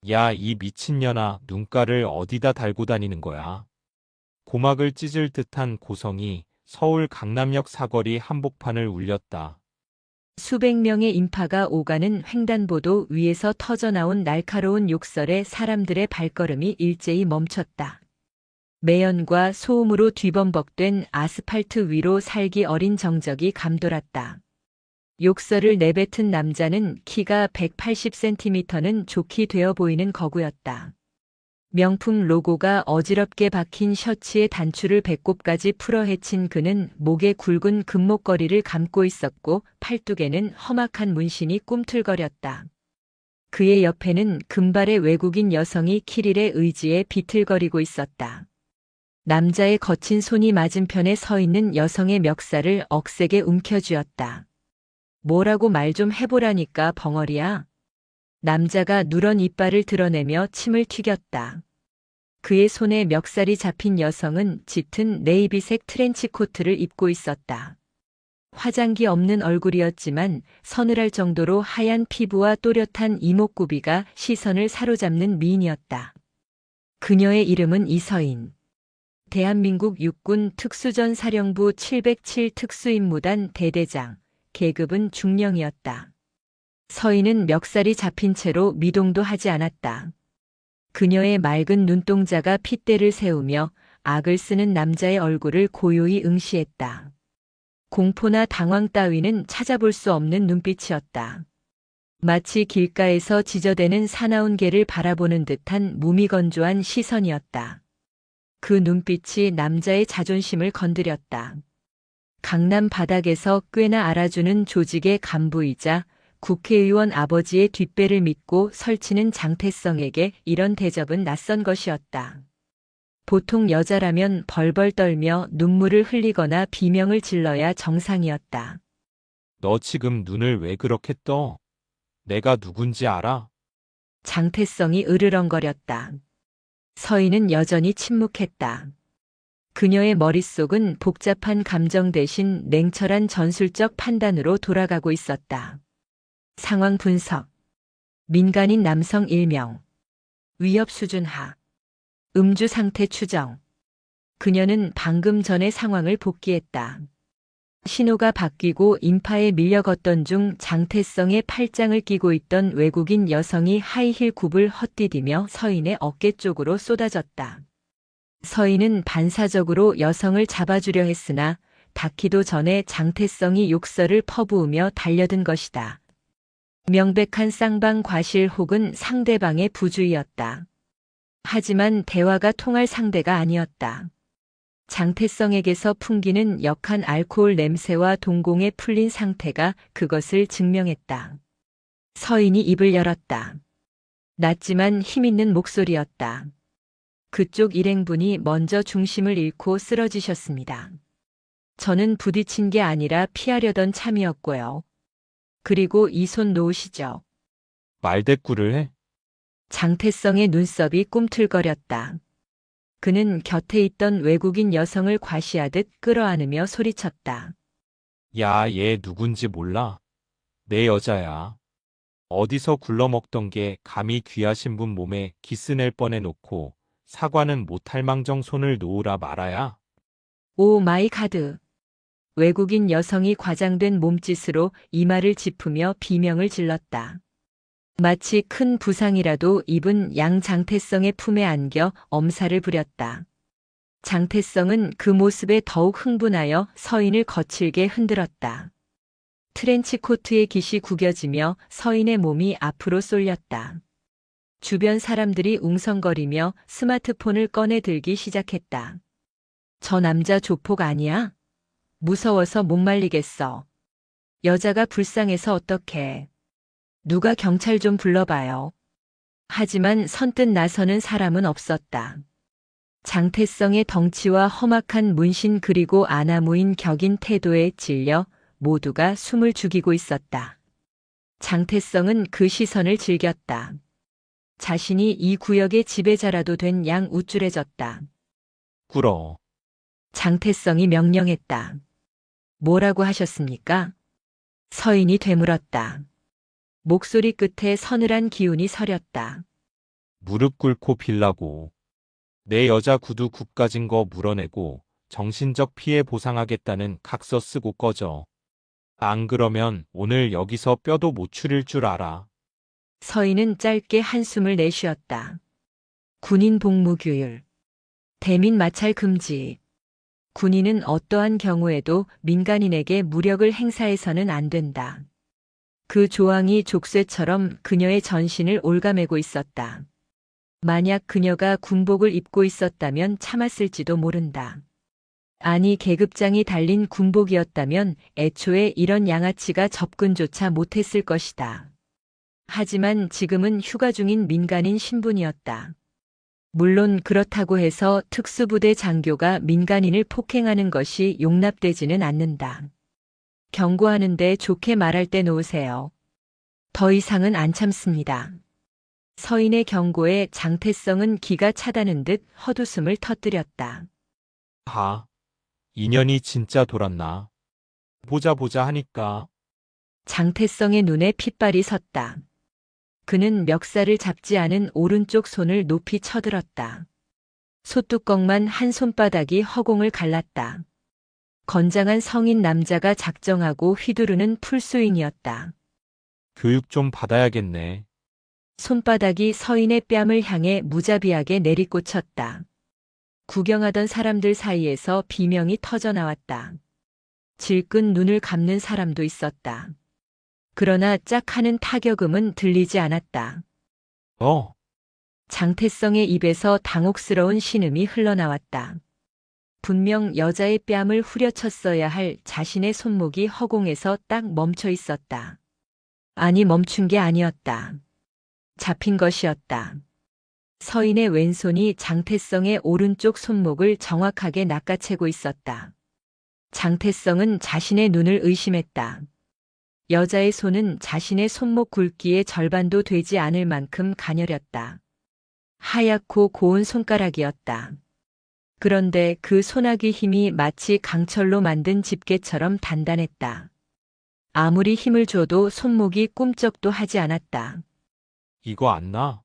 야, 이 미친년아, 눈가를 어디다 달고 다니는 거야? 고막을 찢을 듯한 고성이 서울 강남역 사거리 한복판을 울렸다. 수백 명의 인파가 오가는 횡단보도 위에서 터져나온 날카로운 욕설에 사람들의 발걸음이 일제히 멈췄다. 매연과 소음으로 뒤범벅된 아스팔트 위로 살기 어린 정적이 감돌았다. 욕설을 내뱉은 남자는 키가 180cm는 좋게 되어 보이는 거구였다. 명품 로고가 어지럽게 박힌 셔츠의 단추를 배꼽까지 풀어 헤친 그는 목에 굵은 금목걸이를 감고 있었고 팔뚝에는 험악한 문신이 꿈틀거렸다. 그의 옆에는 금발의 외국인 여성이 키릴의 의지에 비틀거리고 있었다. 남자의 거친 손이 맞은편에 서 있는 여성의 멱살을 억세게 움켜쥐었다. 뭐라고 말 좀 해보라니까 벙어리야. 남자가 누런 이빨을 드러내며 침을 튀겼다. 그의 손에 멱살이 잡힌 여성은 짙은 네이비색 트렌치 코트를 입고 있었다. 화장기 없는 얼굴이었지만 서늘할 정도로 하얀 피부와 또렷한 이목구비가 시선을 사로잡는 미인이었다. 그녀의 이름은 이서인. 대한민국 육군 특수전 사령부 707 특수임무단 대대장, 계급은 중령이었다. 서인은 멱살이 잡힌 채로 미동도 하지 않았다. 그녀의 맑은 눈동자가 핏대를 세우며 악을 쓰는 남자의 얼굴을 고요히 응시했다. 공포나 당황 따위는 찾아볼 수 없는 눈빛이었다. 마치 길가에서 지저대는 사나운 개를 바라보는 듯한 무미건조한 시선이었다. 그 눈빛이 남자의 자존심을 건드렸다. 강남 바닥에서 꽤나 알아주는 조직의 간부이자 국회의원 아버지의 뒷배를 믿고 설치는 장태성에게 이런 대접은 낯선 것이었다. 보통 여자라면 벌벌 떨며 눈물을 흘리거나 비명을 질러야 정상이었다. 너 지금 눈을 왜 그렇게 떠? 내가 누군지 알아? 장태성이 으르렁거렸다. 서인은 여전히 침묵했다. 그녀의 머릿속은 복잡한 감정 대신 냉철한 전술적 판단으로 돌아가고 있었다. 상황 분석. 민간인 남성 1명. 위협 수준 하. 음주 상태 추정. 그녀는 방금 전의 상황을 복기했다. 신호가 바뀌고 인파에 밀려 걷던 중 장태성의 팔짱을 끼고 있던 외국인 여성이 하이힐 굽을 헛디디며 서인의 어깨 쪽으로 쏟아졌다. 서인은 반사적으로 여성을 잡아주려 했으나 닿기도 전에 장태성이 욕설을 퍼부으며 달려든 것이다. 명백한 쌍방 과실 혹은 상대방의 부주의였다. 하지만 대화가 통할 상대가 아니었다. 장태성에게서 풍기는 역한 알코올 냄새와 동공에 풀린 상태가 그것을 증명했다. 서인이 입을 열었다. 낮지만 힘있는 목소리였다. 그쪽 일행분이 먼저 중심을 잃고 쓰러지셨습니다. 저는 부딪힌 게 아니라 피하려던 참이었고요. 그리고 이 손 놓으시죠. 말대꾸를 해? 장태성의 눈썹이 꿈틀거렸다. 그는 곁에 있던 외국인 여성을 과시하듯 끌어안으며 소리쳤다. 야, 얘 누군지 몰라? 내 여자야. 어디서 굴러먹던 게 감히 귀하신 분 몸에 기스 낼 뻔해놓고 사과는 못할 망정 손을 놓으라 말아야? 오 마이 가드. 외국인 여성이 과장된 몸짓으로 이마를 짚으며 비명을 질렀다. 마치 큰 부상이라도 입은 양 장태성의 품에 안겨 엄살을 부렸다. 장태성은 그 모습에 더욱 흥분하여 서인을 거칠게 흔들었다. 트렌치 코트의 깃이 구겨지며 서인의 몸이 앞으로 쏠렸다. 주변 사람들이 웅성거리며 스마트폰을 꺼내 들기 시작했다. 저 남자 조폭 아니야? 무서워서 못 말리겠어. 여자가 불쌍해서 어떡해. 누가 경찰 좀 불러봐요. 하지만 선뜻 나서는 사람은 없었다. 장태성의 덩치와 험악한 문신 그리고 아나무인 격인 태도에 질려 모두가 숨을 죽이고 있었다. 장태성은 그 시선을 즐겼다. 자신이 이 구역의 지배자라도 된 양 우쭐해졌다. 꿇어. 장태성이 명령했다. 뭐라고 하셨습니까? 서인이 되물었다. 목소리 끝에 서늘한 기운이 서렸다. 무릎 꿇고 빌라고. 내 여자 구두 굽 가진 거 물어내고 정신적 피해 보상하겠다는 각서 쓰고 꺼져. 안 그러면 오늘 여기서 뼈도 못 추릴 줄 알아. 서인은 짧게 한숨을 내쉬었다. 군인 복무 규율. 대민 마찰 금지. 군인은 어떠한 경우에도 민간인에게 무력을 행사해서는 안 된다. 그 조항이 족쇄처럼 그녀의 전신을 올가매고 있었다. 만약 그녀가 군복을 입고 있었다면 참았을지도 모른다. 아니 계급장이 달린 군복이었다면 애초에 이런 양아치가 접근조차 못했을 것이다. 하지만 지금은 휴가 중인 민간인 신분이었다. 물론 그렇다고 해서 특수부대 장교가 민간인을 폭행하는 것이 용납되지는 않는다. 경고하는데 좋게 말할 때 놓으세요. 더 이상은 안 참습니다. 서인의 경고에 장태성은 기가 차다는 듯 헛웃음을 터뜨렸다. 하, 인연이 진짜 돌았나. 보자 보자 하니까. 장태성의 눈에 핏발이 섰다. 그는 멱살을 잡지 않은 오른쪽 손을 높이 쳐들었다. 소뚜껑만 한 손바닥이 허공을 갈랐다. 건장한 성인 남자가 작정하고 휘두르는 풀스윙이었다. 교육 좀 받아야겠네. 손바닥이 서인의 뺨을 향해 무자비하게 내리꽂혔다. 구경하던 사람들 사이에서 비명이 터져나왔다. 질끈 눈을 감는 사람도 있었다. 그러나 짝 하는 타격음은 들리지 않았다. 장태성의 입에서 당혹스러운 신음이 흘러나왔다. 분명 여자의 뺨을 후려쳤어야 할 자신의 손목이 허공에서 딱 멈춰 있었다. 아니 멈춘 게 아니었다. 잡힌 것이었다. 서인의 왼손이 장태성의 오른쪽 손목을 정확하게 낚아채고 있었다. 장태성은 자신의 눈을 의심했다. 여자의 손은 자신의 손목 굵기의 절반도 되지 않을 만큼 가녀렸다. 하얗고 고운 손가락이었다. 그런데 그 손아귀 힘이 마치 강철로 만든 집게처럼 단단했다. 아무리 힘을 줘도 손목이 꿈쩍도 하지 않았다. 이거 안 나?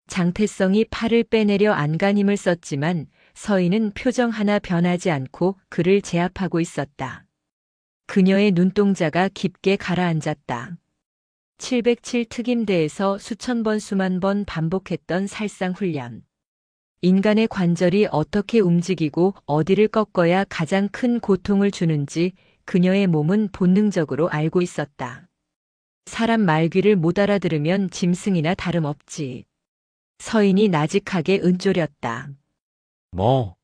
장태성이 팔을 빼내려 안간힘을 썼지만 서인은 표정 하나 변하지 않고 그를 제압하고 있었다. 그녀의 눈동자가 깊게 가라앉았다. 707 특임대에서 수천 번 수만 번 반복했던 살상 훈련. 인간의 관절이 어떻게 움직이고 어디를 꺾어야 가장 큰 고통을 주는지 그녀의 몸은 본능적으로 알고 있었다. 사람 말귀를 못 알아들으면 짐승이나 다름없지. 서인이 나직하게 은졸였다. 뭐?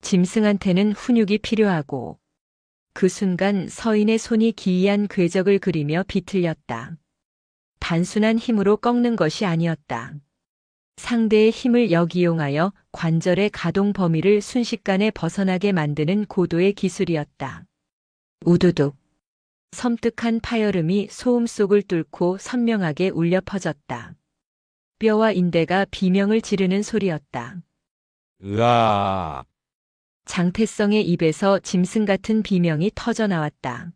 짐승한테는 훈육이 필요하고. 그 순간 서인의 손이 기이한 궤적을 그리며 비틀렸다. 단순한 힘으로 꺾는 것이 아니었다. 상대의 힘을 역이용하여 관절의 가동 범위를 순식간에 벗어나게 만드는 고도의 기술이었다. 우두둑. 섬뜩한 파열음이 소음 속을 뚫고 선명하게 울려 퍼졌다. 뼈와 인대가 비명을 지르는 소리였다. 으아. 장태성의 입에서 짐승 같은 비명이 터져나왔다.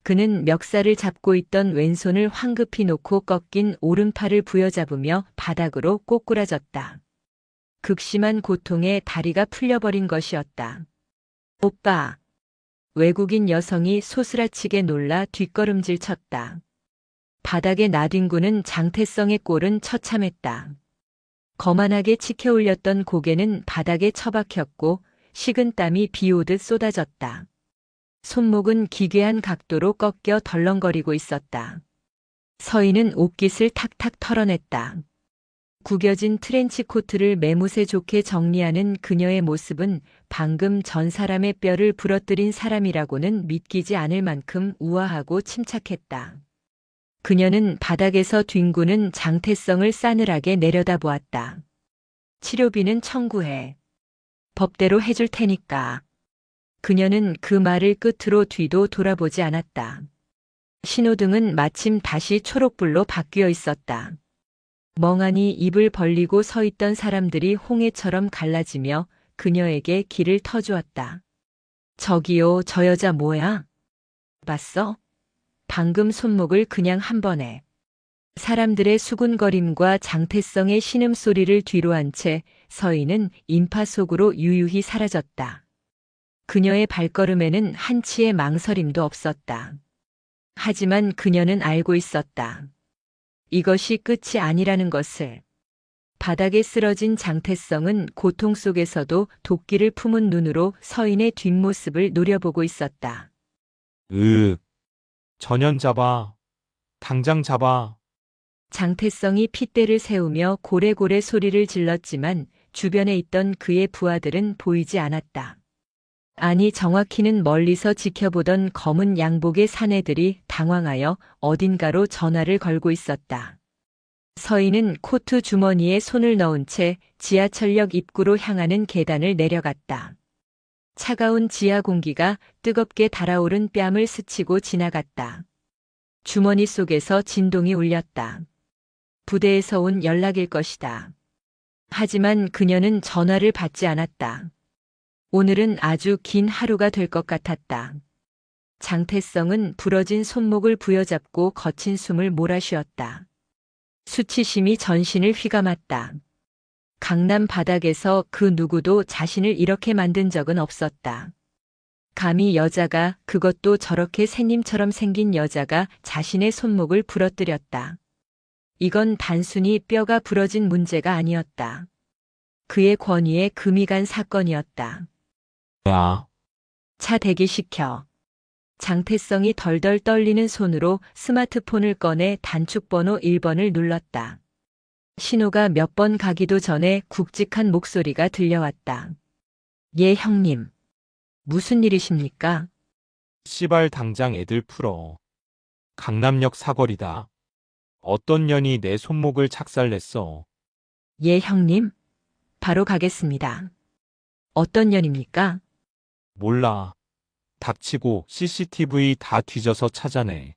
그는 멱살을 잡고 있던 왼손을 황급히 놓고 꺾인 오른팔을 부여잡으며 바닥으로 꼬꾸라졌다. 극심한 고통에 다리가 풀려버린 것이었다. 오빠. 외국인 여성이 소스라치게 놀라 뒷걸음질 쳤다. 바닥에 나뒹구는 장태성의 꼴은 처참했다. 거만하게 치켜올렸던 고개는 바닥에 처박혔고 식은 땀이 비오듯 쏟아졌다. 손목은 기괴한 각도로 꺾여 덜렁거리고 있었다. 서인은 옷깃을 탁탁 털어냈다. 구겨진 트렌치 코트를 매무새 좋게 정리하는 그녀의 모습은 방금 전 사람의 뼈를 부러뜨린 사람이라고는 믿기지 않을 만큼 우아하고 침착했다. 그녀는 바닥에서 뒹구는 장태성을 싸늘하게 내려다보았다. 치료비는 청구해. 법대로 해줄 테니까. 그녀는 그 말을 끝으로 뒤도 돌아보지 않았다. 신호등은 마침 다시 초록불로 바뀌어 있었다. 멍하니 입을 벌리고 서 있던 사람들이 홍해처럼 갈라지며 그녀에게 길을 터주었다. 저기요, 저 여자 뭐야? 봤어? 방금 손목을 그냥 한 번에. 사람들의 수군거림과 장태성의 신음소리를 뒤로 한 채 서인은 인파 속으로 유유히 사라졌다. 그녀의 발걸음에는 한치의 망설임도 없었다. 하지만 그녀는 알고 있었다. 이것이 끝이 아니라는 것을. 바닥에 쓰러진 장태성은 고통 속에서도 도끼를 품은 눈으로 서인의 뒷모습을 노려보고 있었다. 전연 잡아. 당장 잡아. 장태성이 핏대를 세우며 고래고래 소리를 질렀지만 주변에 있던 그의 부하들은 보이지 않았다. 아니 정확히는 멀리서 지켜보던 검은 양복의 사내들이 당황하여 어딘가로 전화를 걸고 있었다. 서인은 코트 주머니에 손을 넣은 채 지하철역 입구로 향하는 계단을 내려갔다. 차가운 지하 공기가 뜨겁게 달아오른 뺨을 스치고 지나갔다. 주머니 속에서 진동이 울렸다. 부대에서 온 연락일 것이다. 하지만 그녀는 전화를 받지 않았다. 오늘은 아주 긴 하루가 될 것 같았다. 장태성은 부러진 손목을 부여잡고 거친 숨을 몰아쉬었다. 수치심이 전신을 휘감았다. 강남 바닥에서 그 누구도 자신을 이렇게 만든 적은 없었다. 감히 여자가, 그것도 저렇게 새님처럼 생긴 여자가 자신의 손목을 부러뜨렸다. 이건 단순히 뼈가 부러진 문제가 아니었다. 그의 권위에 금이 간 사건이었다. 야, 차 대기시켜. 장태성이 덜덜 떨리는 손으로 스마트폰을 꺼내 단축번호 1번을 눌렀다. 신호가 몇 번 가기도 전에 굵직한 목소리가 들려왔다. 예, 형님. 무슨 일이십니까? 씨발 당장 애들 풀어. 강남역 사거리다. 어떤 년이 내 손목을 착살냈어. 예, 형님. 바로 가겠습니다. 어떤 년입니까? 몰라. 닥치고 CCTV 다 뒤져서 찾아내.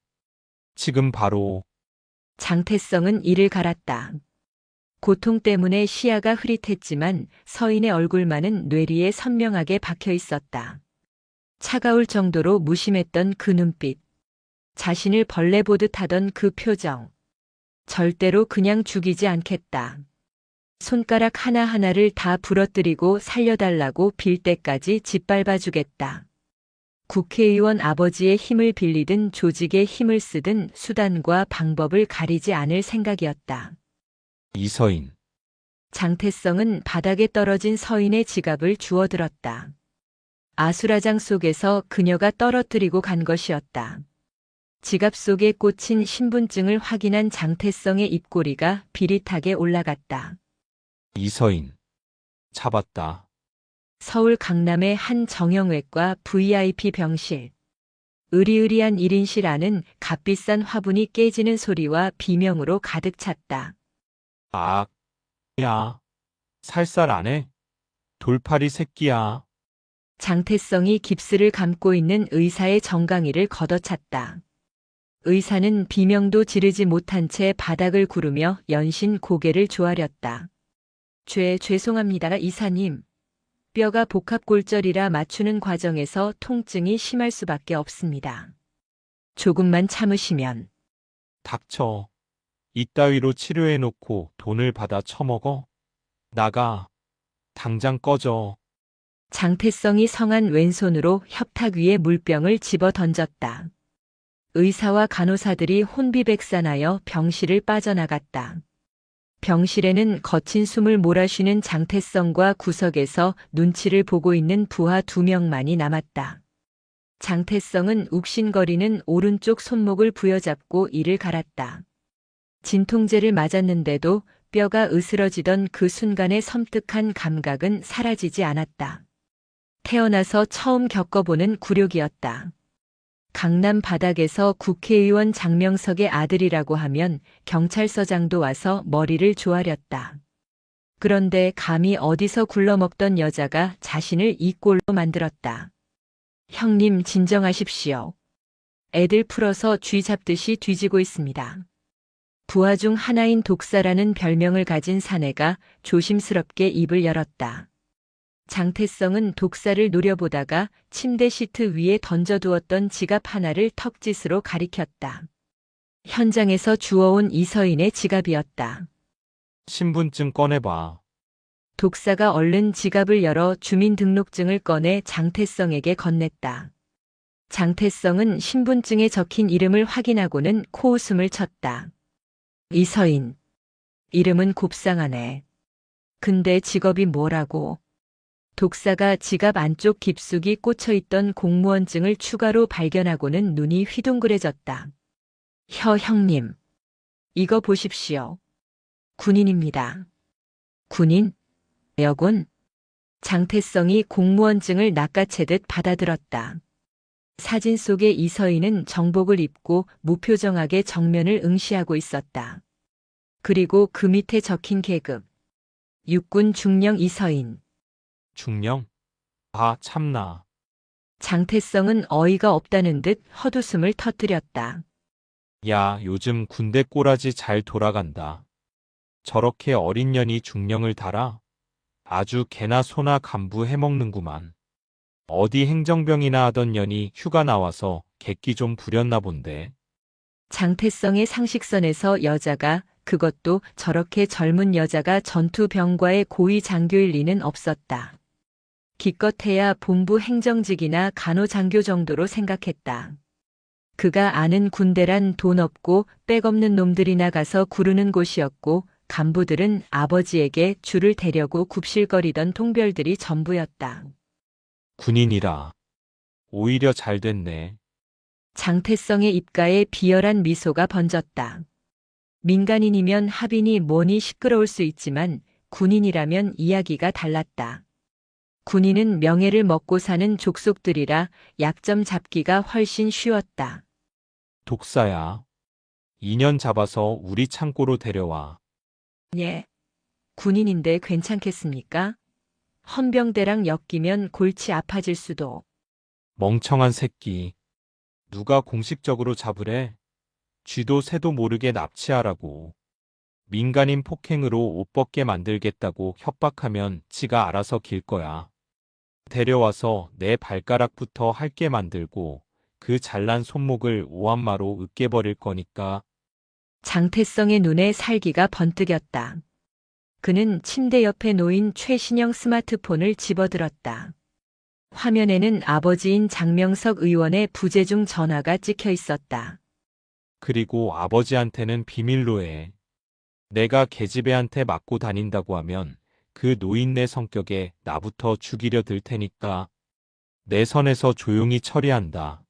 지금 바로. 장태성은 이를 갈았다. 고통 때문에 시야가 흐릿했지만 서인의 얼굴만은 뇌리에 선명하게 박혀 있었다. 차가울 정도로 무심했던 그 눈빛. 자신을 벌레 보듯 하던 그 표정. 절대로 그냥 죽이지 않겠다. 손가락 하나하나를 다 부러뜨리고 살려달라고 빌 때까지 짓밟아 주겠다. 국회의원 아버지의 힘을 빌리든 조직의 힘을 쓰든 수단과 방법을 가리지 않을 생각이었다. 이서인. 장태성은 바닥에 떨어진 서인의 지갑을 주워들었다. 아수라장 속에서 그녀가 떨어뜨리고 간 것이었다. 지갑 속에 꽂힌 신분증을 확인한 장태성의 입꼬리가 비릿하게 올라갔다. 이서인. 잡았다. 서울 강남의 한 정형외과 VIP 병실. 으리으리한 1인실 안은 값비싼 화분이 깨지는 소리와 비명으로 가득 찼다. 아, 야. 살살 안 해? 돌팔이 새끼야. 장태성이 깁스를 감고 있는 의사의 정강이를 걷어찼다. 의사는 비명도 지르지 못한 채 바닥을 구르며 연신 고개를 조아렸다. 죄송합니다, 이사님. 뼈가 복합골절이라 맞추는 과정에서 통증이 심할 수밖에 없습니다. 조금만 참으시면. 닥쳐. 이따위로 치료해놓고 돈을 받아 처먹어? 나가. 당장 꺼져. 장태성이 성한 왼손으로 협탁 위에 물병을 집어 던졌다. 의사와 간호사들이 혼비백산하여 병실을 빠져나갔다. 병실에는 거친 숨을 몰아쉬는 장태성과 구석에서 눈치를 보고 있는 부하 2명만이 남았다. 장태성은 욱신거리는 오른쪽 손목을 부여잡고 이를 갈았다. 진통제를 맞았는데도 뼈가 으스러지던 그 순간의 섬뜩한 감각은 사라지지 않았다. 태어나서 처음 겪어보는 굴욕이었다. 강남 바닥에서 국회의원 장명석의 아들이라고 하면 경찰서장도 와서 머리를 조아렸다. 그런데 감히 어디서 굴러먹던 여자가 자신을 이 꼴로 만들었다. 형님 진정하십시오. 애들 풀어서 쥐 잡듯이 뒤지고 있습니다. 부하 중 하나인 독사라는 별명을 가진 사내가 조심스럽게 입을 열었다. 장태성은 독사를 노려보다가 침대 시트 위에 던져두었던 지갑 하나를 턱짓으로 가리켰다. 현장에서 주워온 이서인의 지갑이었다. 신분증 꺼내봐. 독사가 얼른 지갑을 열어 주민등록증을 꺼내 장태성에게 건넸다. 장태성은 신분증에 적힌 이름을 확인하고는 코웃음을 쳤다. 이서인. 이름은 곱상하네. 근데 직업이 뭐라고? 독사가 지갑 안쪽 깊숙이 꽂혀있던 공무원증을 추가로 발견하고는 눈이 휘둥그레졌다. 형님. 이거 보십시오. 군인입니다. 군인? 여군? 장태성이 공무원증을 낚아채듯 받아들었다. 사진 속의 이서인은 정복을 입고 무표정하게 정면을 응시하고 있었다. 그리고 그 밑에 적힌 계급. 육군 중령 이서인. 중령? 아, 참나. 장태성은 어이가 없다는 듯 헛웃음을 터뜨렸다. 야, 요즘 군대 꼬라지 잘 돌아간다. 저렇게 어린 년이 중령을 달아? 아주 개나 소나 간부 해먹는구만. 어디 행정병이나 하던 년이 휴가 나와서 객기 좀 부렸나 본데. 장태성의 상식선에서 여자가, 그것도 저렇게 젊은 여자가 전투병과의 고위 장교일 리는 없었다. 기껏해야 본부 행정직이나 간호장교 정도로 생각했다. 그가 아는 군대란 돈 없고 백 없는 놈들이 나가서 구르는 곳이었고, 간부들은 아버지에게 줄을 대려고 굽실거리던 통별들이 전부였다. 군인이라. 오히려 잘 됐네. 장태성의 입가에 비열한 미소가 번졌다. 민간인이면 합인이 뭐니 시끄러울 수 있지만 군인이라면 이야기가 달랐다. 군인은 명예를 먹고 사는 족속들이라 약점 잡기가 훨씬 쉬웠다. 독사야. 2년 잡아서 우리 창고로 데려와. 예. 군인인데 괜찮겠습니까? 헌병대랑 엮이면 골치 아파질 수도. 멍청한 새끼. 누가 공식적으로 잡으래? 쥐도 새도 모르게 납치하라고. 민간인 폭행으로 옷 벗게 만들겠다고 협박하면 지가 알아서 길 거야. 데려와서 내 발가락부터 핥게 만들고 그 잘난 손목을 오한마로 으깨버릴 거니까. 장태성의 눈에 살기가 번뜩였다. 그는 침대 옆에 놓인 최신형 스마트폰을 집어들었다. 화면에는 아버지인 장명석 의원의 부재중 전화가 찍혀 있었다. 그리고 아버지한테는 비밀로 해. 내가 계집애한테 맞고 다닌다고 하면 그 노인네 성격에 나부터 죽이려 들 테니까 내 선에서 조용히 처리한다.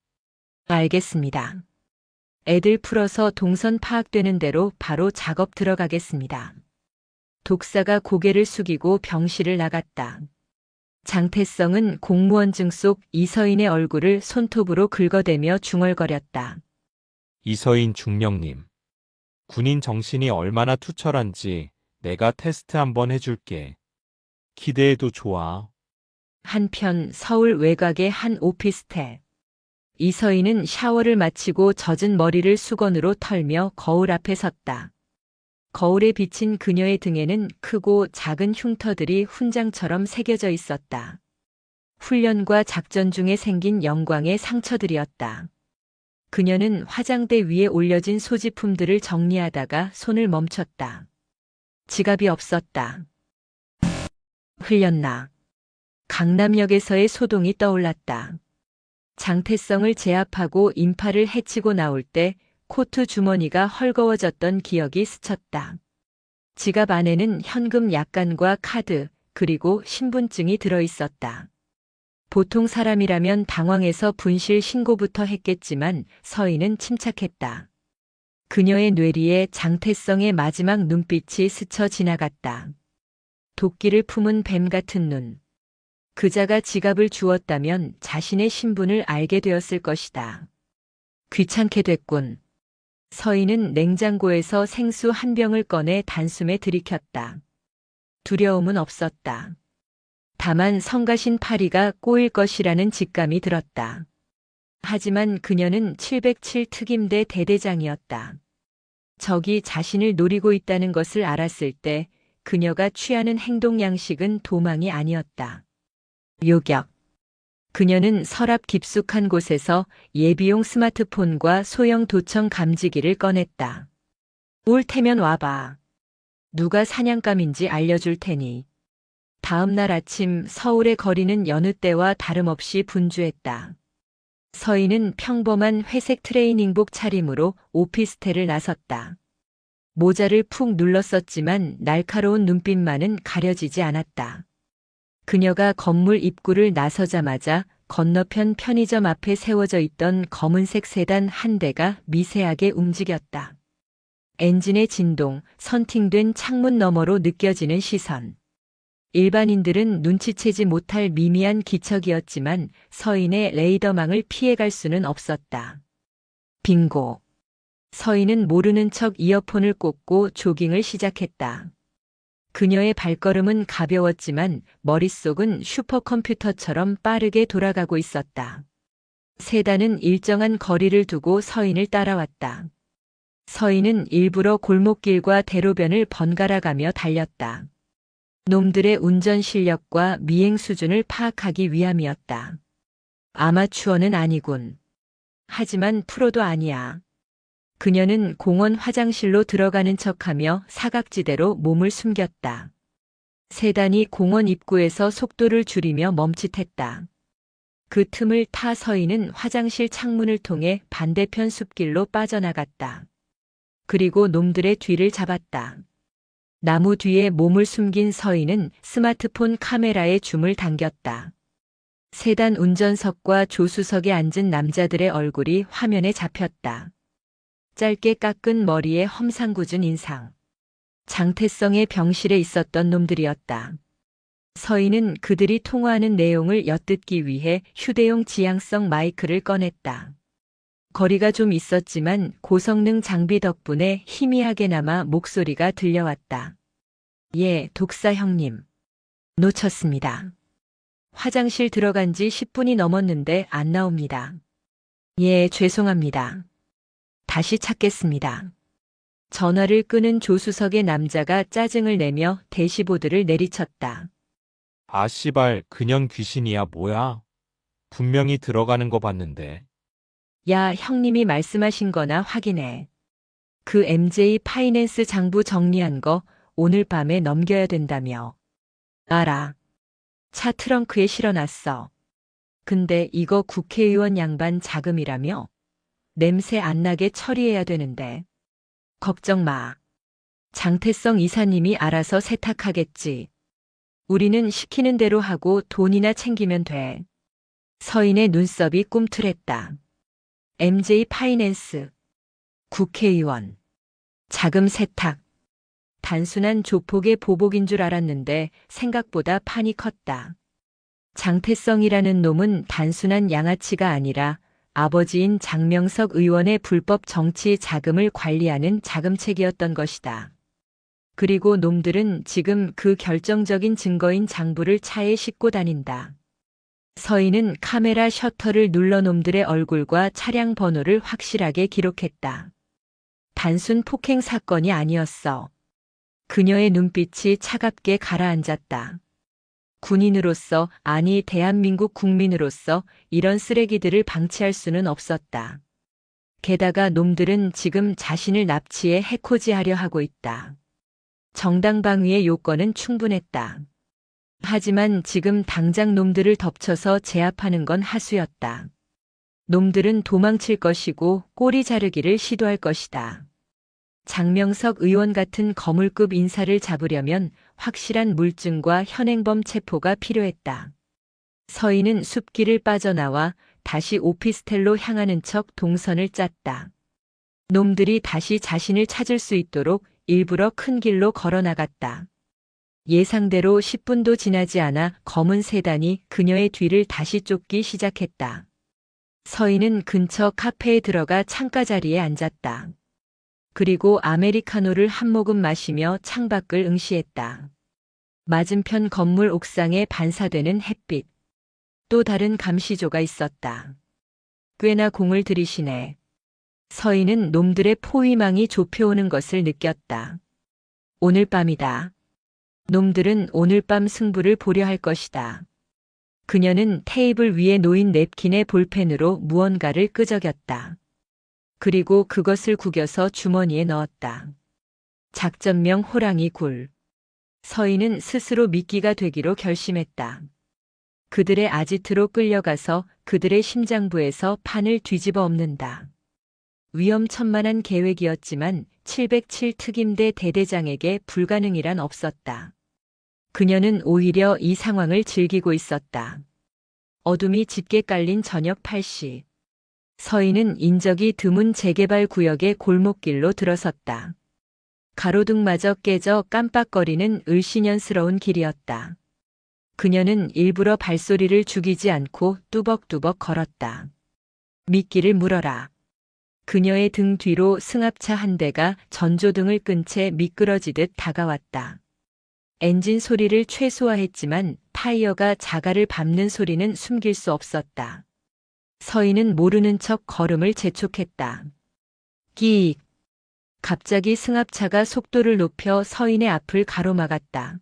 알겠습니다. 애들 풀어서 동선 파악되는 대로 바로 작업 들어가겠습니다. 독사가 고개를 숙이고 병실을 나갔다. 장태성은 공무원증 속 이서인의 얼굴을 손톱으로 긁어대며 중얼거렸다. 이서인 중령님. 군인 정신이 얼마나 투철한지 내가 테스트 한번 해줄게. 기대해도 좋아. 한편 서울 외곽의 한 오피스텔. 이서인은 샤워를 마치고 젖은 머리를 수건으로 털며 거울 앞에 섰다. 거울에 비친 그녀의 등에는 크고 작은 흉터들이 훈장처럼 새겨져 있었다. 훈련과 작전 중에 생긴 영광의 상처들이었다. 그녀는 화장대 위에 올려진 소지품들을 정리하다가 손을 멈췄다. 지갑이 없었다. 흘렸나. 강남역에서의 소동이 떠올랐다. 장태성을 제압하고 인파를 해치고 나올 때 코트 주머니가 헐거워졌던 기억이 스쳤다. 지갑 안에는 현금 약간과 카드, 그리고 신분증이 들어있었다. 보통 사람이라면 당황해서 분실 신고부터 했겠지만 서인은 침착했다. 그녀의 뇌리에 장태성의 마지막 눈빛이 스쳐 지나갔다. 도끼를 품은 뱀 같은 눈. 그자가 지갑을 주었다면 자신의 신분을 알게 되었을 것이다. 귀찮게 됐군. 서인은 냉장고에서 생수 한 병을 꺼내 단숨에 들이켰다. 두려움은 없었다. 다만 성가신 파리가 꼬일 것이라는 직감이 들었다. 하지만 그녀는 707 특임대 대대장이었다. 적이 자신을 노리고 있다는 것을 알았을 때 그녀가 취하는 행동 양식은 도망이 아니었다. 요격. 그녀는 서랍 깊숙한 곳에서 예비용 스마트폰과 소형 도청 감지기를 꺼냈다. 올 테면 와봐. 누가 사냥감인지 알려줄 테니. 다음 날 아침 서울의 거리는 여느 때와 다름없이 분주했다. 서희는 평범한 회색 트레이닝복 차림으로 오피스텔을 나섰다. 모자를 푹 눌렀었지만 날카로운 눈빛만은 가려지지 않았다. 그녀가 건물 입구를 나서자마자 건너편 편의점 앞에 세워져 있던 검은색 세단 한 대가 미세하게 움직였다. 엔진의 진동, 선팅된 창문 너머로 느껴지는 시선. 일반인들은 눈치채지 못할 미미한 기척이었지만 서인의 레이더망을 피해갈 수는 없었다. 빙고. 서인은 모르는 척 이어폰을 꽂고 조깅을 시작했다. 그녀의 발걸음은 가벼웠지만 머릿속은 슈퍼컴퓨터처럼 빠르게 돌아가고 있었다. 세단은 일정한 거리를 두고 서인을 따라왔다. 서인은 일부러 골목길과 대로변을 번갈아가며 달렸다. 놈들의 운전 실력과 미행 수준을 파악하기 위함이었다. 아마추어는 아니군. 하지만 프로도 아니야. 그녀는 공원 화장실로 들어가는 척하며 사각지대로 몸을 숨겼다. 세단이 공원 입구에서 속도를 줄이며 멈칫했다. 그 틈을 타 서인은 화장실 창문을 통해 반대편 숲길로 빠져나갔다. 그리고 놈들의 뒤를 잡았다. 나무 뒤에 몸을 숨긴 서인은 스마트폰 카메라에 줌을 당겼다. 세단 운전석과 조수석에 앉은 남자들의 얼굴이 화면에 잡혔다. 짧게 깎은 머리에 험상궂은 인상. 장태성의 병실에 있었던 놈들이었다. 서인은 그들이 통화하는 내용을 엿듣기 위해 휴대용 지향성 마이크를 꺼냈다. 거리가 좀 있었지만 고성능 장비 덕분에 희미하게나마 목소리가 들려왔다. 예, 독사 형님. 놓쳤습니다. 화장실 들어간 지 10분이 넘었는데 안 나옵니다. 예, 죄송합니다. 다시 찾겠습니다. 전화를 끄는 조수석의 남자가 짜증을 내며 대시보드를 내리쳤다. 아 씨발 그년 귀신이야 뭐야? 분명히 들어가는 거 봤는데. 야, 형님이 말씀하신 거나 확인해. 그 MJ 파이낸스 장부 정리한 거 오늘 밤에 넘겨야 된다며. 알아. 차 트렁크에 실어놨어. 근데 이거 국회의원 양반 자금이라며? 냄새 안 나게 처리해야 되는데. 걱정 마. 장태성 이사님이 알아서 세탁하겠지. 우리는 시키는 대로 하고 돈이나 챙기면 돼. 서인의 눈썹이 꿈틀했다. MJ 파이낸스. 국회의원. 자금 세탁. 단순한 조폭의 보복인 줄 알았는데 생각보다 판이 컸다. 장태성이라는 놈은 단순한 양아치가 아니라 아버지인 장명석 의원의 불법 정치 자금을 관리하는 자금책이었던 것이다. 그리고 놈들은 지금 그 결정적인 증거인 장부를 차에 싣고 다닌다. 서인은 카메라 셔터를 눌러 놈들의 얼굴과 차량 번호를 확실하게 기록했다. 단순 폭행 사건이 아니었어. 그녀의 눈빛이 차갑게 가라앉았다. 군인으로서, 아니 대한민국 국민으로서 이런 쓰레기들을 방치할 수는 없었다. 게다가 놈들은 지금 자신을 납치해 해코지하려 하고 있다. 정당 방위의 요건은 충분했다. 하지만 지금 당장 놈들을 덮쳐서 제압하는 건 하수였다. 놈들은 도망칠 것이고 꼬리 자르기를 시도할 것이다. 장명석 의원 같은 거물급 인사를 잡으려면 확실한 물증과 현행범 체포가 필요했다. 서인은 숲길을 빠져나와 다시 오피스텔로 향하는 척 동선을 짰다. 놈들이 다시 자신을 찾을 수 있도록 일부러 큰 길로 걸어 나갔다. 예상대로 10분도 지나지 않아 검은 세단이 그녀의 뒤를 다시 쫓기 시작했다. 서인은 근처 카페에 들어가 창가 자리에 앉았다. 그리고 아메리카노를 한 모금 마시며 창밖을 응시했다. 맞은편 건물 옥상에 반사되는 햇빛. 또 다른 감시조가 있었다. 꽤나 공을 들이시네. 서인은 놈들의 포위망이 좁혀오는 것을 느꼈다. 오늘 밤이다. 놈들은 오늘 밤 승부를 보려 할 것이다. 그녀는 테이블 위에 놓인 냅킨에 볼펜으로 무언가를 끄적였다. 그리고 그것을 구겨서 주머니에 넣었다. 작전명 호랑이 굴. 서인은 스스로 미끼가 되기로 결심했다. 그들의 아지트로 끌려가서 그들의 심장부에서 판을 뒤집어 엎는다. 위험천만한 계획이었지만 707 특임대 대대장에게 불가능이란 없었다. 그녀는 오히려 이 상황을 즐기고 있었다. 어둠이 짙게 깔린 저녁 8시. 서인은 인적이 드문 재개발 구역의 골목길로 들어섰다. 가로등마저 깨져 깜빡거리는 을씨년스러운 길이었다. 그녀는 일부러 발소리를 죽이지 않고 뚜벅뚜벅 걸었다. 미끼를 물어라. 그녀의 등 뒤로 승합차 한 대가 전조등을 끈 채 미끄러지듯 다가왔다. 엔진 소리를 최소화했지만 타이어가 자갈을 밟는 소리는 숨길 수 없었다. 서인은 모르는 척 걸음을 재촉했다. 끼익. 갑자기 승합차가 속도를 높여 서인의 앞을 가로막았다.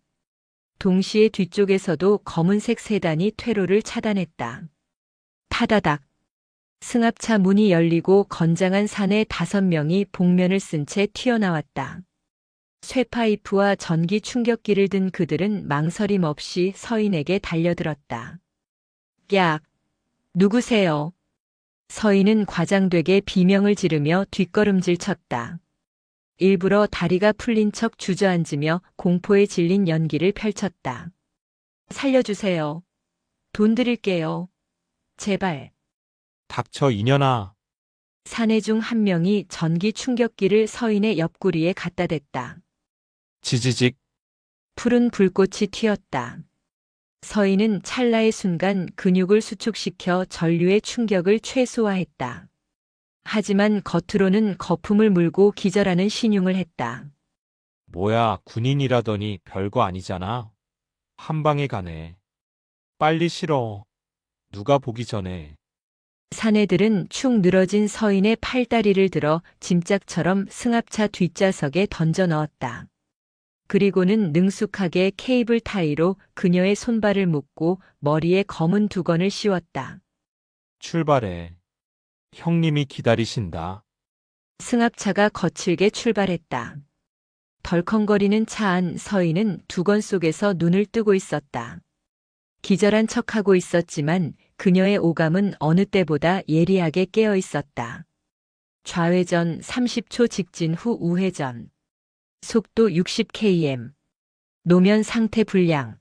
동시에 뒤쪽에서도 검은색 세단이 퇴로를 차단했다. 타다닥. 승합차 문이 열리고 건장한 사내 5명이 복면을 쓴 채 튀어나왔다. 쇠파이프와 전기 충격기를 든 그들은 망설임 없이 서인에게 달려들었다. 약! 누구세요? 서인은 과장되게 비명을 지르며 뒷걸음질 쳤다. 일부러 다리가 풀린 척 주저앉으며 공포에 질린 연기를 펼쳤다. 살려주세요. 돈 드릴게요. 제발. 닥쳐 이년아. 사내 중 한 명이 전기 충격기를 서인의 옆구리에 갖다 댔다. 지지직. 푸른 불꽃이 튀었다. 서인은 찰나의 순간 근육을 수축시켜 전류의 충격을 최소화했다. 하지만 겉으로는 거품을 물고 기절하는 신용을 했다. 뭐야, 군인이라더니 별거 아니잖아. 한 방에 가네. 빨리 실어. 누가 보기 전에. 사내들은 축 늘어진 서인의 팔다리를 들어 짐짝처럼 승합차 뒷좌석에 던져 넣었다. 그리고는 능숙하게 케이블 타이로 그녀의 손발을 묶고 머리에 검은 두건을 씌웠다. 출발해. 형님이 기다리신다. 승합차가 거칠게 출발했다. 덜컹거리는 차 안 서인은 두건 속에서 눈을 뜨고 있었다. 기절한 척하고 있었지만 그녀의 오감은 어느 때보다 예리하게 깨어 있었다. 좌회전 30초 직진 후 우회전. 속도 60km. 노면 상태 불량.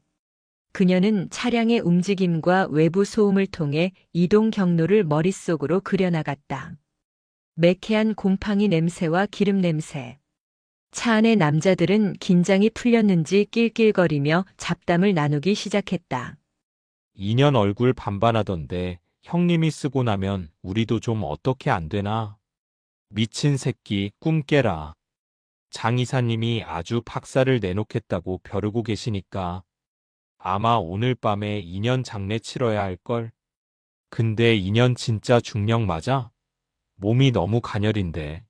그녀는 차량의 움직임과 외부 소음을 통해 이동 경로를 머릿속으로 그려나갔다. 매캐한 곰팡이 냄새와 기름 냄새. 차 안의 남자들은 긴장이 풀렸는지 낄낄거리며 잡담을 나누기 시작했다. 2년 얼굴 반반하던데 형님이 쓰고 나면 우리도 좀 어떻게 안 되나? 미친 새끼 꿈 깨라. 장 이사님이 아주 박살을 내놓겠다고 벼르고 계시니까 아마 오늘 밤에 2년 장례 치러야 할걸? 근데 2년 진짜 중령 맞아? 몸이 너무 가녀린데.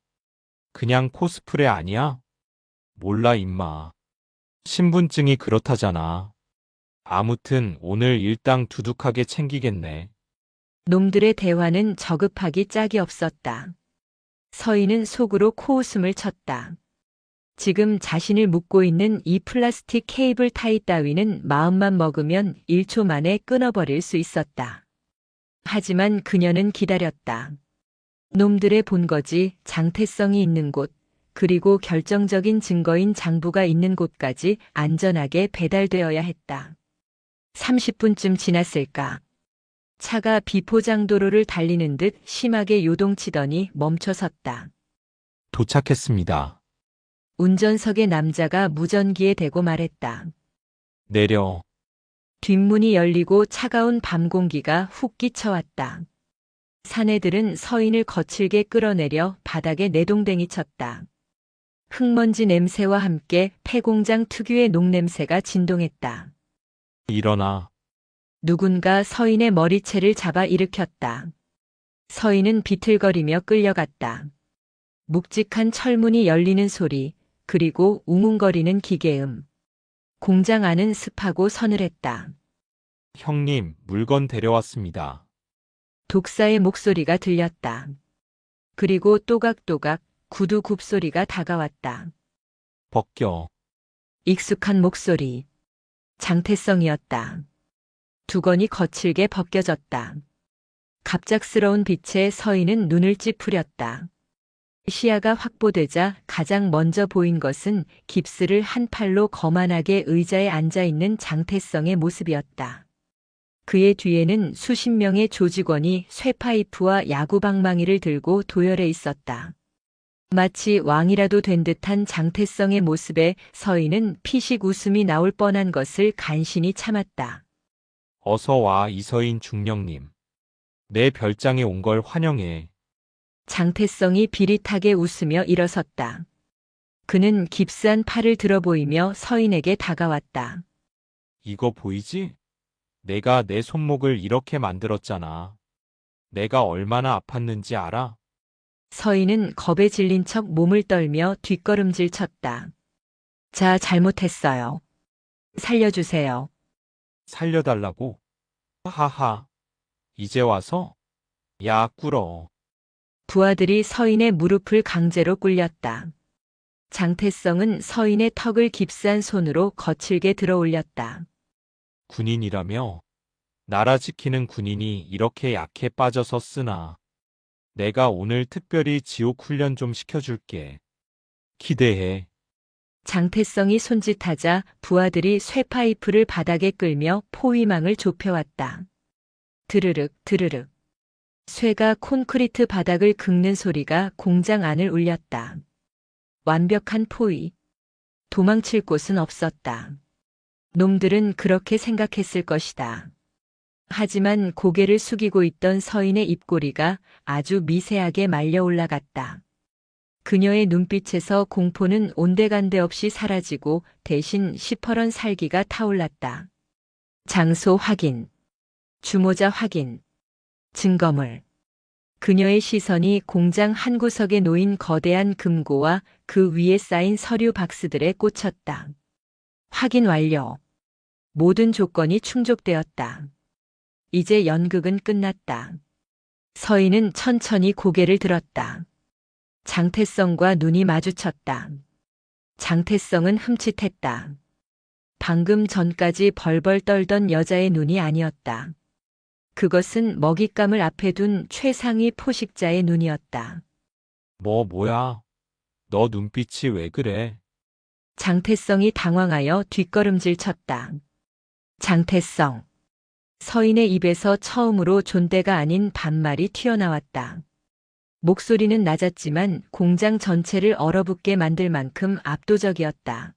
그냥 코스프레 아니야? 몰라 임마. 신분증이 그렇다잖아. 아무튼 오늘 일당 두둑하게 챙기겠네. 놈들의 대화는 저급하기 짝이 없었다. 서인은 속으로 코웃음을 쳤다. 지금 자신을 묶고 있는 이 플라스틱 케이블 타이 따위는 마음만 먹으면 1초 만에 끊어버릴 수 있었다. 하지만 그녀는 기다렸다. 놈들의 본거지, 장태성이 있는 곳, 그리고 결정적인 증거인 장부가 있는 곳까지 안전하게 배달되어야 했다. 30분쯤 지났을까? 차가 비포장도로를 달리는 듯 심하게 요동치더니 멈춰섰다. 도착했습니다. 운전석의 남자가 무전기에 대고 말했다. 내려. 뒷문이 열리고 차가운 밤 공기가 훅 끼쳐왔다. 사내들은 서인을 거칠게 끌어내려 바닥에 내동댕이 쳤다. 흙먼지 냄새와 함께 폐공장 특유의 녹냄새가 진동했다. 일어나. 누군가 서인의 머리채를 잡아 일으켰다. 서인은 비틀거리며 끌려갔다. 묵직한 철문이 열리는 소리, 그리고 웅웅거리는 기계음. 공장 안은 습하고 서늘했다. 형님, 물건 데려왔습니다. 독사의 목소리가 들렸다. 그리고 또각또각 구두 굽소리가 다가왔다. 벗겨. 익숙한 목소리. 장태성이었다. 두건이 거칠게 벗겨졌다. 갑작스러운 빛에 서인은 눈을 찌푸렸다. 시야가 확보되자 가장 먼저 보인 것은 깁스를 한 팔로 거만하게 의자에 앉아있는 장태성의 모습이었다. 그의 뒤에는 수십 명의 조직원이 쇠파이프와 야구방망이를 들고 도열해 있었다. 마치 왕이라도 된 듯한 장태성의 모습에 서인은 피식 웃음이 나올 뻔한 것을 간신히 참았다. 어서 와, 이서인 중령님. 내 별장에 온 걸 환영해. 장태성이 비릿하게 웃으며 일어섰다. 그는 깁스한 팔을 들어 보이며 서인에게 다가왔다. 이거 보이지? 내가 내 손목을 이렇게 만들었잖아. 내가 얼마나 아팠는지 알아? 서인은 겁에 질린 척 몸을 떨며 뒷걸음질 쳤다. 자, 잘못했어요. 살려주세요. 살려달라고? 하하. 이제 와서? 야, 꿇어. 부하들이 서인의 무릎을 강제로 꿇렸다. 장태성은 서인의 턱을 깁스한 손으로 거칠게 들어 올렸다. 군인이라며? 나라 지키는 군인이 이렇게 약해 빠져서 쓰나. 내가 오늘 특별히 지옥 훈련 좀 시켜줄게. 기대해. 장태성이 손짓하자 부하들이 쇠파이프를 바닥에 끌며 포위망을 좁혀왔다. 드르륵 드르륵. 쇠가 콘크리트 바닥을 긁는 소리가 공장 안을 울렸다. 완벽한 포위. 도망칠 곳은 없었다. 놈들은 그렇게 생각했을 것이다. 하지만 고개를 숙이고 있던 서인의 입꼬리가 아주 미세하게 말려 올라갔다. 그녀의 눈빛에서 공포는 온데간데 없이 사라지고 대신 시퍼런 살기가 타올랐다. 장소 확인. 주모자 확인. 증거물. 그녀의 시선이 공장 한 구석에 놓인 거대한 금고와 그 위에 쌓인 서류 박스들에 꽂혔다. 확인 완료. 모든 조건이 충족되었다. 이제 연극은 끝났다. 서인은 천천히 고개를 들었다. 장태성과 눈이 마주쳤다. 장태성은 흠칫했다. 방금 전까지 벌벌 떨던 여자의 눈이 아니었다. 그것은 먹잇감을 앞에 둔 최상위 포식자의 눈이었다. 뭐야? 너 눈빛이 왜 그래? 장태성이 당황하여 뒷걸음질 쳤다. 장태성. 서인의 입에서 처음으로 존대가 아닌 반말이 튀어나왔다. 목소리는 낮았지만 공장 전체를 얼어붙게 만들 만큼 압도적이었다.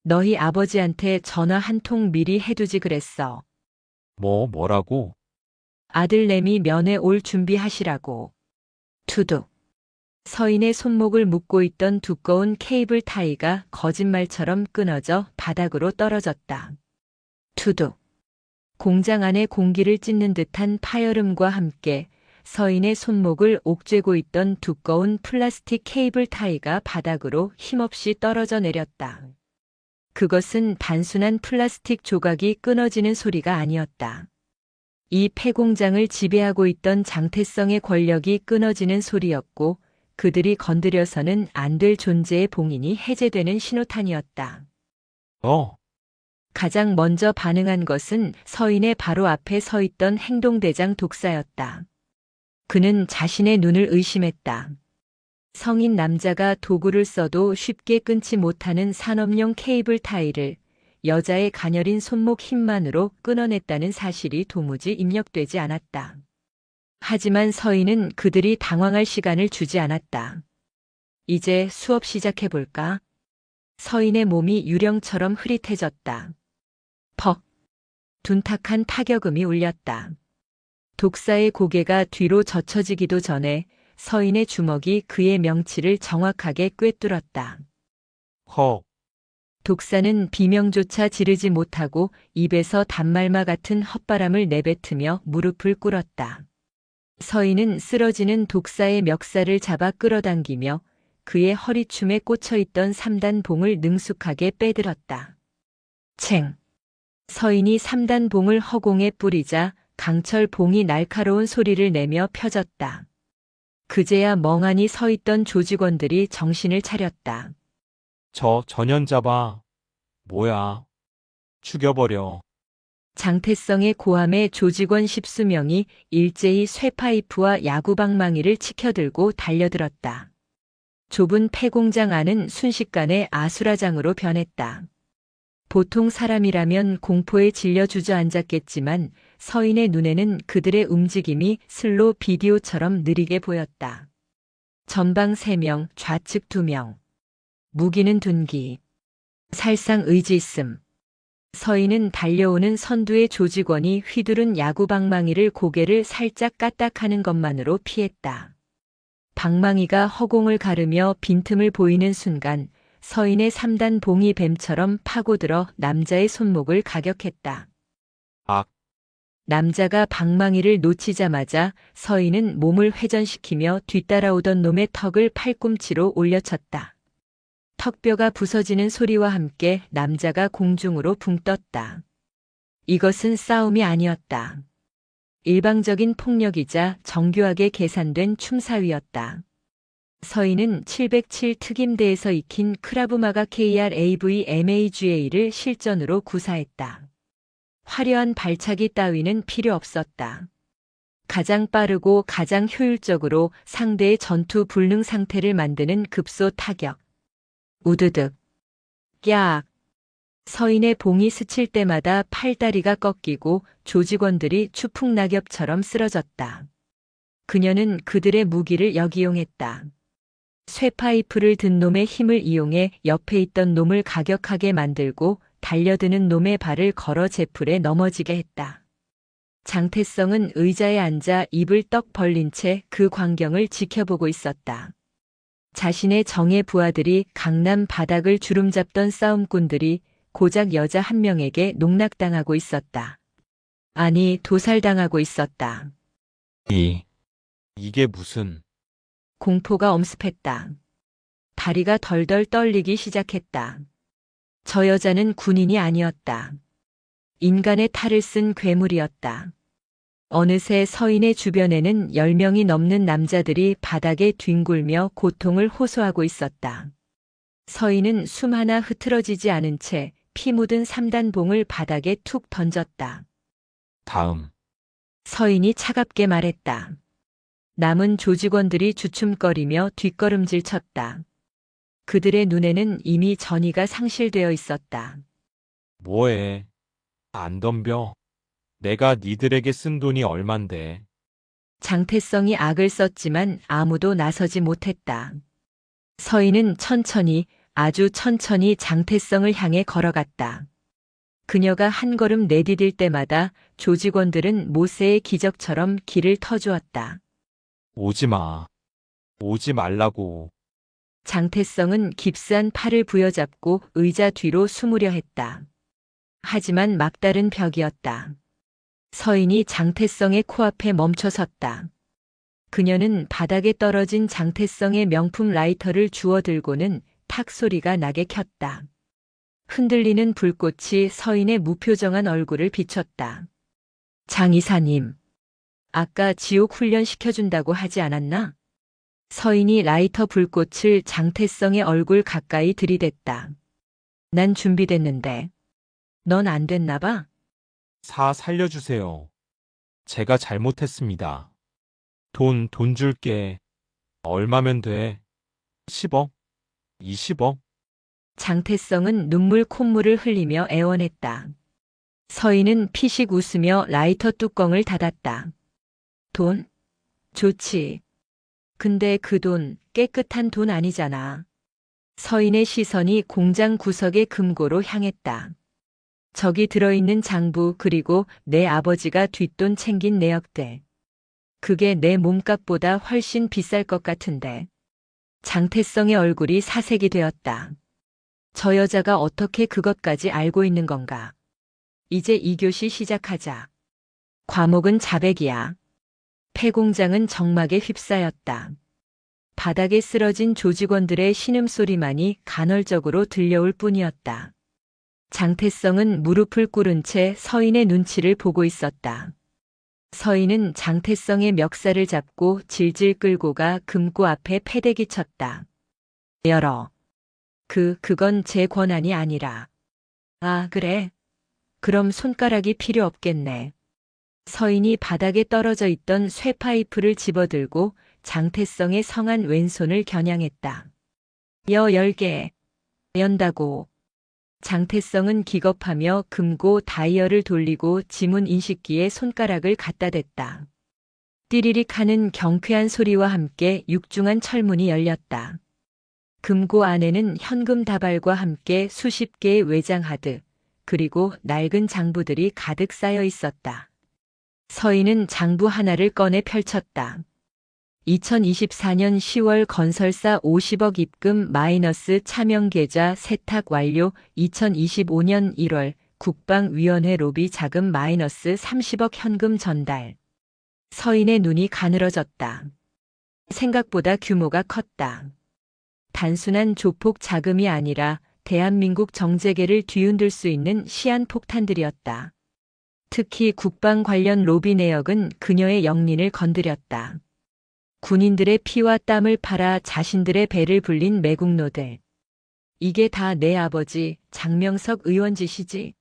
너희 아버지한테 전화 한 통 미리 해두지 그랬어. 뭐라고? 아들내미 면회 올 준비하시라고. 투둑. 서인의 손목을 묶고 있던 두꺼운 케이블 타이가 거짓말처럼 끊어져 바닥으로 떨어졌다. 투둑. 공장 안의 공기를 찢는 듯한 파열음과 함께 서인의 손목을 옥죄고 있던 두꺼운 플라스틱 케이블 타이가 바닥으로 힘없이 떨어져 내렸다. 그것은 단순한 플라스틱 조각이 끊어지는 소리가 아니었다. 이 폐공장을 지배하고 있던 장태성의 권력이 끊어지는 소리였고 그들이 건드려서는 안 될 존재의 봉인이 해제되는 신호탄이었다. 가장 먼저 반응한 것은 서인의 바로 앞에 서 있던 행동대장 독사였다. 그는 자신의 눈을 의심했다. 성인 남자가 도구를 써도 쉽게 끊지 못하는 산업용 케이블 타이를 여자의 가녀린 손목 힘만으로 끊어냈다는 사실이 도무지 입력되지 않았다. 하지만 서인은 그들이 당황할 시간을 주지 않았다. 이제 수업 시작해볼까? 서인의 몸이 유령처럼 흐릿해졌다. 퍽. 둔탁한 타격음이 울렸다. 독사의 고개가 뒤로 젖혀지기도 전에 서인의 주먹이 그의 명치를 정확하게 꿰뚫었다. 헉. 독사는 비명조차 지르지 못하고 입에서 단말마 같은 헛바람을 내뱉으며 무릎을 꿇었다. 서인은 쓰러지는 독사의 멱살을 잡아 끌어당기며 그의 허리춤에 꽂혀있던 3단 봉을 능숙하게 빼들었다. 챙. 서인이 3단 봉을 허공에 뿌리자 강철 봉이 날카로운 소리를 내며 펴졌다. 그제야 멍하니 서 있던 조직원들이 정신을 차렸다. 저 전연자 봐. 뭐야. 죽여버려. 장태성의 고함에 조직원 10수명이 일제히 쇠파이프와 야구방망이를 치켜들고 달려들었다. 좁은 폐공장 안은 순식간에 아수라장으로 변했다. 보통 사람이라면 공포에 질려 주저앉았겠지만 서인의 눈에는 그들의 움직임이 슬로 비디오처럼 느리게 보였다. 전방 3명, 좌측 2명. 무기는 둔기. 살상 의지 있음. 서인은 달려오는 선두의 조직원이 휘두른 야구방망이를 고개를 살짝 까딱하는 것만으로 피했다. 방망이가 허공을 가르며 빈틈을 보이는 순간 서인의 3단 봉이 뱀처럼 파고들어 남자의 손목을 가격했다. 악. 남자가 방망이를 놓치자마자 서인은 몸을 회전시키며 뒤따라오던 놈의 턱을 팔꿈치로 올려쳤다. 턱뼈가 부서지는 소리와 함께 남자가 공중으로 붕 떴다. 이것은 싸움이 아니었다. 일방적인 폭력이자 정교하게 계산된 춤사위였다. 서인은 707 특임대에서 익힌 크라브마가 KRAVMAGA를 실전으로 구사했다. 화려한 발차기 따위는 필요 없었다. 가장 빠르고 가장 효율적으로 상대의 전투 불능 상태를 만드는 급소 타격. 우드득. 깍. 서인의 봉이 스칠 때마다 팔다리가 꺾이고 조직원들이 추풍낙엽처럼 쓰러졌다. 그녀는 그들의 무기를 역이용했다. 쇠파이프를 든 놈의 힘을 이용해 옆에 있던 놈을 가격하게 만들고 달려드는 놈의 발을 걸어 제풀에 넘어지게 했다. 장태성은 의자에 앉아 입을 떡 벌린 채 그 광경을 지켜보고 있었다. 자신의 정예 부하들이 강남 바닥을 주름잡던 싸움꾼들이 고작 여자 한 명에게 농락당하고 있었다. 아니, 도살당하고 있었다. 이게 무슨... 공포가 엄습했다. 다리가 덜덜 떨리기 시작했다. 저 여자는 군인이 아니었다. 인간의 탈을 쓴 괴물이었다. 어느새 서인의 주변에는 10명이 넘는 남자들이 바닥에 뒹굴며 고통을 호소하고 있었다. 서인은 숨 하나 흐트러지지 않은 채 피 묻은 3단 봉을 바닥에 툭 던졌다. 다음. 서인이 차갑게 말했다. 남은 조직원들이 주춤거리며 뒷걸음질 쳤다. 그들의 눈에는 이미 전의가 상실되어 있었다. 뭐해. 안 덤벼. 내가 니들에게 쓴 돈이 얼만데. 장태성이 악을 썼지만 아무도 나서지 못했다. 서인은 천천히, 아주 천천히 장태성을 향해 걸어갔다. 그녀가 한 걸음 내디딜 때마다 조직원들은 모세의 기적처럼 길을 터주었다. 오지 마. 오지 말라고. 장태성은 깁스한 팔을 부여잡고 의자 뒤로 숨으려 했다. 하지만 막다른 벽이었다. 서인이 장태성의 코앞에 멈춰섰다. 그녀는 바닥에 떨어진 장태성의 명품 라이터를 주워 들고는 탁 소리가 나게 켰다. 흔들리는 불꽃이 서인의 무표정한 얼굴을 비췄다. 장 이사님, 아까 지옥 훈련 시켜준다고 하지 않았나? 서인이 라이터 불꽃을 장태성의 얼굴 가까이 들이댔다. 난 준비됐는데. 넌 안 됐나 봐? 살려주세요. 제가 잘못했습니다. 돈 줄게. 얼마면 돼? 10억? 20억? 장태성은 눈물 콧물을 흘리며 애원했다. 서인은 피식 웃으며 라이터 뚜껑을 닫았다. 돈? 좋지. 근데 그 돈 깨끗한 돈 아니잖아. 서인의 시선이 공장 구석의 금고로 향했다. 저기 들어있는 장부 그리고 내 아버지가 뒷돈 챙긴 내역들. 그게 내 몸값보다 훨씬 비쌀 것 같은데. 장태성의 얼굴이 사색이 되었다. 저 여자가 어떻게 그것까지 알고 있는 건가? 이제 2교시 시작하자. 과목은 자백이야. 폐공장은 정막에 휩싸였다. 바닥에 쓰러진 조직원들의 신음소리만이 간헐적으로 들려올 뿐이었다. 장태성은 무릎을 꿇은 채 서인의 눈치를 보고 있었다. 서인은 장태성의 멱살을 잡고 질질 끌고 가 금고 앞에 패대기 쳤다. 열어. 그건 제 권한이 아니라. 아, 그래? 그럼 손가락이 필요 없겠네. 서인이 바닥에 떨어져 있던 쇠파이프를 집어들고 장태성의 성한 왼손을 겨냥했다. 10개. 연다고. 장태성은 기겁하며 금고 다이얼을 돌리고 지문 인식기에 손가락을 갖다 댔다. 띠리릭 하는 경쾌한 소리와 함께 육중한 철문이 열렸다. 금고 안에는 현금 다발과 함께 수십 개의 외장하드, 그리고 낡은 장부들이 가득 쌓여 있었다. 서인은 장부 하나를 꺼내 펼쳤다. 2024년 10월 건설사 50억 입금 마이너스 차명계좌 세탁 완료 2025년 1월 국방위원회 로비 자금 마이너스 30억 현금 전달. 서인의 눈이 가늘어졌다. 생각보다 규모가 컸다. 단순한 조폭 자금이 아니라 대한민국 정재계를 뒤흔들 수 있는 시한폭탄들이었다. 특히 국방 관련 로비 내역은 그녀의 영린을 건드렸다. 군인들의 피와 땀을 팔아 자신들의 배를 불린 매국노들. 이게 다 내 아버지 장명석 의원 짓이지.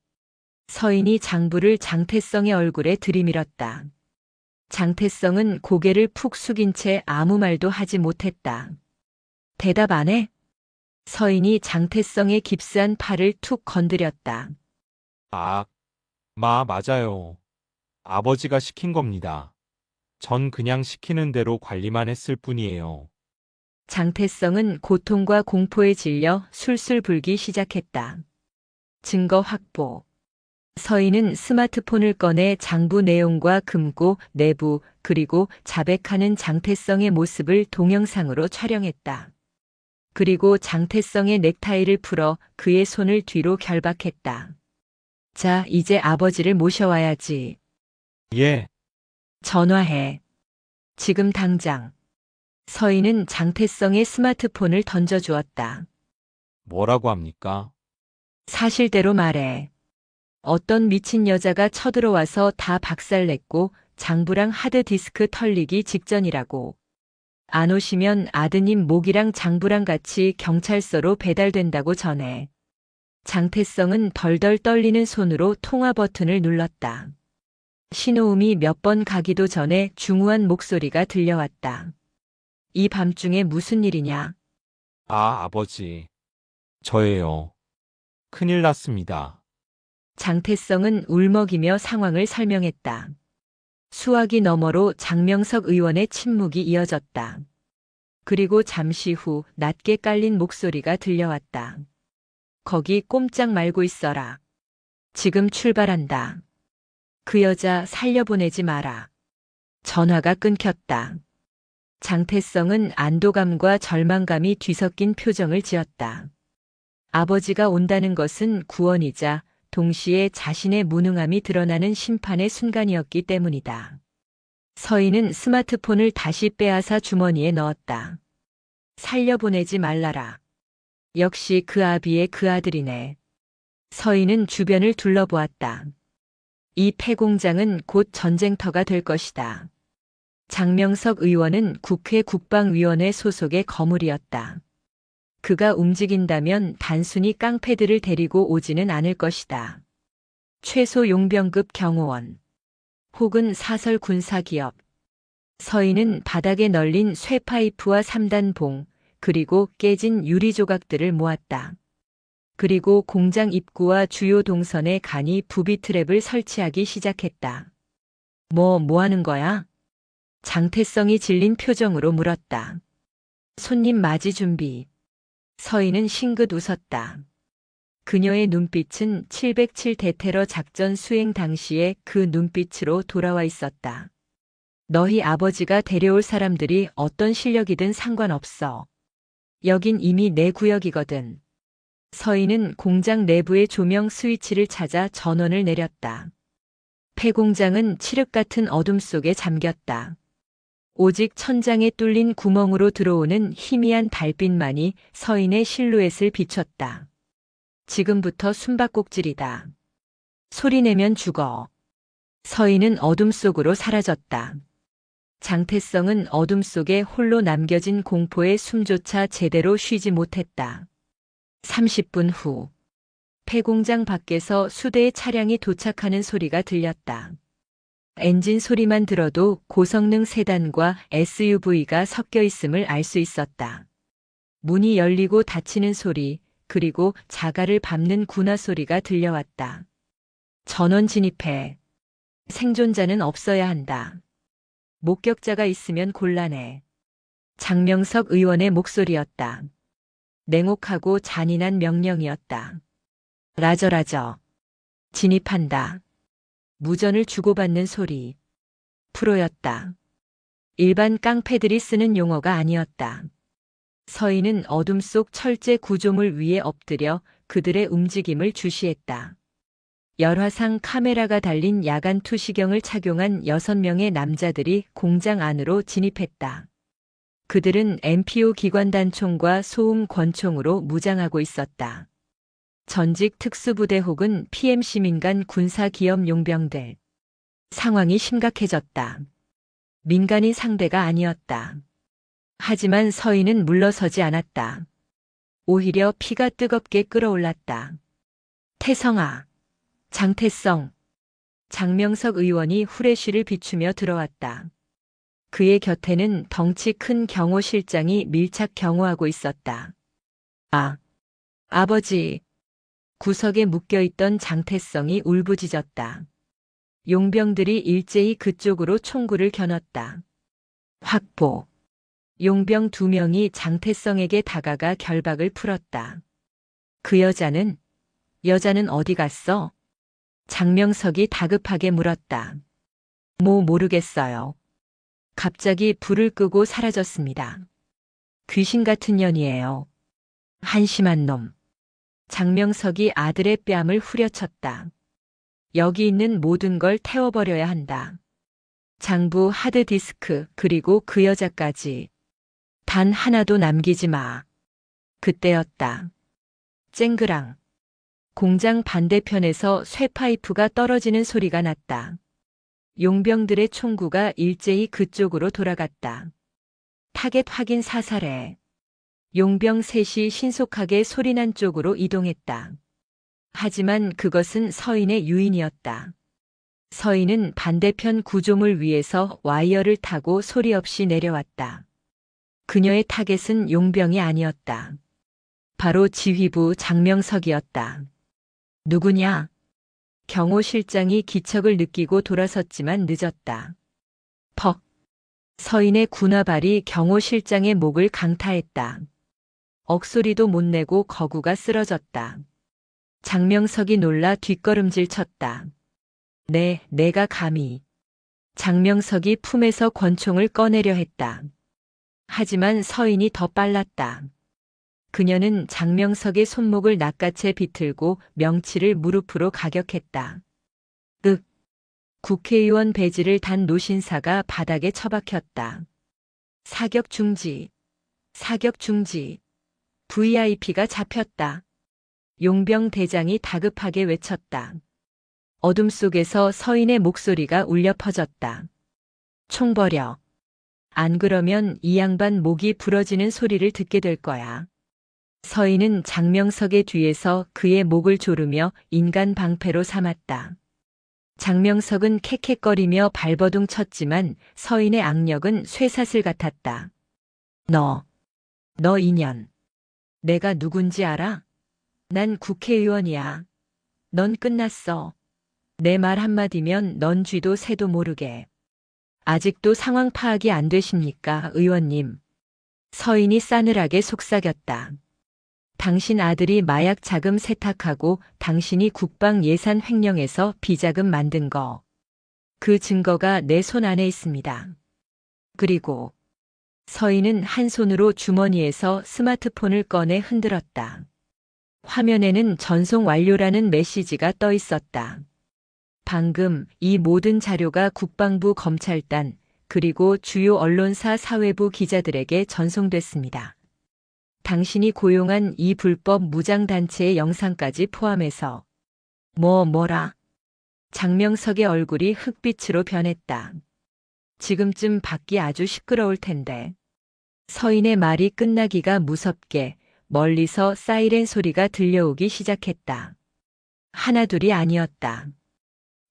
서인이 장부를 장태성의 얼굴에 들이밀었다. 장태성은 고개를 푹 숙인 채 아무 말도 하지 못했다. 대답 안 해? 서인이 장태성의 깁스한 팔을 툭 건드렸다. 맞아요. 아버지가 시킨 겁니다. 전 그냥 시키는 대로 관리만 했을 뿐이에요. 장태성은 고통과 공포에 질려 술술 불기 시작했다. 증거 확보. 서인은 스마트폰을 꺼내 장부 내용과 금고, 내부, 그리고 자백하는 장태성의 모습을 동영상으로 촬영했다. 그리고 장태성의 넥타이를 풀어 그의 손을 뒤로 결박했다. 자, 이제 아버지를 모셔와야지. 예, 전화해. 지금 당장. 서인은 장태성의 스마트폰을 던져주었다. 뭐라고 합니까? 사실대로 말해. 어떤 미친 여자가 쳐들어와서 다 박살냈고 장부랑 하드디스크 털리기 직전이라고. 안 오시면 아드님 목이랑 장부랑 같이 경찰서로 배달된다고 전해. 장태성은 덜덜 떨리는 손으로 통화 버튼을 눌렀다. 신호음이 몇 번 가기도 전에 중후한 목소리가 들려왔다. 이 밤중에 무슨 일이냐? 아버지. 저예요. 큰일 났습니다. 장태성은 울먹이며 상황을 설명했다. 수화기 너머로 장명석 의원의 침묵이 이어졌다. 그리고 잠시 후 낮게 깔린 목소리가 들려왔다. 거기 꼼짝 말고 있어라. 지금 출발한다. 그 여자 살려보내지 마라. 전화가 끊겼다. 장태성은 안도감과 절망감이 뒤섞인 표정을 지었다. 아버지가 온다는 것은 구원이자 동시에 자신의 무능함이 드러나는 심판의 순간이었기 때문이다. 서인은 스마트폰을 다시 빼앗아 주머니에 넣었다. 살려보내지 말라라. 역시 그 아비의 그 아들이네. 서인은 주변을 둘러보았다. 이 폐공장은 곧 전쟁터가 될 것이다. 장명석 의원은 국회 국방위원회 소속의 거물이었다. 그가 움직인다면 단순히 깡패들을 데리고 오지는 않을 것이다. 최소 용병급 경호원 혹은 사설 군사기업. 서인은 바닥에 널린 쇠파이프와 3단 봉, 그리고 깨진 유리 조각들을 모았다. 그리고 공장 입구와 주요 동선에 간이 부비 트랩을 설치하기 시작했다. 뭐 하는 거야? 장태성이 질린 표정으로 물었다. 손님 맞이 준비. 서인은 싱긋 웃었다. 그녀의 눈빛은 707 대테러 작전 수행 당시의 그 눈빛으로 돌아와 있었다. 너희 아버지가 데려올 사람들이 어떤 실력이든 상관없어. 여긴 이미 내 구역이거든. 서인은 공장 내부의 조명 스위치를 찾아 전원을 내렸다. 폐공장은 칠흑 같은 어둠 속에 잠겼다. 오직 천장에 뚫린 구멍으로 들어오는 희미한 달빛만이 서인의 실루엣을 비췄다. 지금부터 숨바꼭질이다. 소리내면 죽어. 서인은 어둠 속으로 사라졌다. 장태성은 어둠 속에 홀로 남겨진 공포에 숨조차 제대로 쉬지 못했다. 30분 후, 폐공장 밖에서 수대의 차량이 도착하는 소리가 들렸다. 엔진 소리만 들어도 고성능 세단과 SUV가 섞여 있음을 알 수 있었다. 문이 열리고 닫히는 소리, 그리고 자갈을 밟는 군화 소리가 들려왔다. 전원 진입해. 생존자는 없어야 한다. 목격자가 있으면 곤란해. 장명석 의원의 목소리였다. 냉혹하고 잔인한 명령이었다. 라저라저. 진입한다. 무전을 주고받는 소리. 프로였다. 일반 깡패들이 쓰는 용어가 아니었다. 서인은 어둠 속 철제 구조물 위에 엎드려 그들의 움직임을 주시했다. 열화상 카메라가 달린 야간 투시경을 착용한 6명의 남자들이 공장 안으로 진입했다. 그들은 MPO 기관단총과 소음 권총으로 무장하고 있었다. 전직 특수부대 혹은 PMC 민간 군사기업 용병들. 상황이 심각해졌다. 민간인 상대가 아니었다. 하지만 서인은 물러서지 않았다. 오히려 피가 뜨겁게 끓어올랐다. 태성아, 장태성. 장명석 의원이 후레쉬를 비추며 들어왔다. 그의 곁에는 덩치 큰 경호실장이 밀착 경호하고 있었다. 아, 아버지. 구석에 묶여있던 장태성이 울부짖었다. 용병들이 일제히 그쪽으로 총구를 겨눴다. 확보. 용병 2명이 장태성에게 다가가 결박을 풀었다. 그 여자는 어디 갔어? 장명석이 다급하게 물었다. 모르겠어요. 갑자기 불을 끄고 사라졌습니다. 귀신 같은 년이에요. 한심한 놈. 장명석이 아들의 뺨을 후려쳤다. 여기 있는 모든 걸 태워버려야 한다. 장부 하드디스크 그리고 그 여자까지. 단 하나도 남기지 마. 그때였다. 쨍그랑. 공장 반대편에서 쇠파이프가 떨어지는 소리가 났다. 용병들의 총구가 일제히 그쪽으로 돌아갔다. 타겟 확인 사살해. 용병 셋이 신속하게 소리난 쪽으로 이동했다. 하지만 그것은 서인의 유인이었다. 서인은 반대편 구조물 위에서 와이어를 타고 소리 없이 내려왔다. 그녀의 타겟은 용병이 아니었다. 바로 지휘부 장명석이었다. 누구냐? 경호실장이 기척을 느끼고 돌아섰지만 늦었다. 퍽. 서인의 군화발이 경호실장의 목을 강타했다. 억소리도 못 내고 거구가 쓰러졌다. 장명석이 놀라 뒷걸음질 쳤다. 내가 감히. 장명석이 품에서 권총을 꺼내려 했다. 하지만 서인이 더 빨랐다. 그녀는 장명석의 손목을 낚아채 비틀고 명치를 무릎으로 가격했다. 국회의원 배지를 단 노신사가 바닥에 처박혔다. 사격 중지. 사격 중지. VIP가 잡혔다. 용병 대장이 다급하게 외쳤다. 어둠 속에서 서인의 목소리가 울려 퍼졌다. 총 버려. 안 그러면 이 양반 목이 부러지는 소리를 듣게 될 거야. 서인은 장명석의 뒤에서 그의 목을 조르며 인간 방패로 삼았다. 장명석은 캑캑거리며 발버둥 쳤지만 서인의 악력은 쇠사슬 같았다. 너 인연. 내가 누군지 알아? 난 국회의원이야. 넌 끝났어. 내 말 한마디면 넌 쥐도 새도 모르게. 아직도 상황 파악이 안 되십니까, 의원님? 서인이 싸늘하게 속삭였다. 당신 아들이 마약 자금 세탁하고 당신이 국방 예산 횡령해서 비자금 만든 거. 그 증거가 내 손 안에 있습니다. 그리고 서인은 한 손으로 주머니에서 스마트폰을 꺼내 흔들었다. 화면에는 전송 완료라는 메시지가 떠 있었다. 방금 이 모든 자료가 국방부 검찰단 그리고 주요 언론사 사회부 기자들에게 전송됐습니다. 당신이 고용한 이 불법 무장단체의 영상까지 포함해서. 뭐라? 장명석의 얼굴이 흑빛으로 변했다. 지금쯤 밖이 아주 시끄러울 텐데. 서인의 말이 끝나기가 무섭게 멀리서 사이렌 소리가 들려오기 시작했다. 하나둘이 아니었다.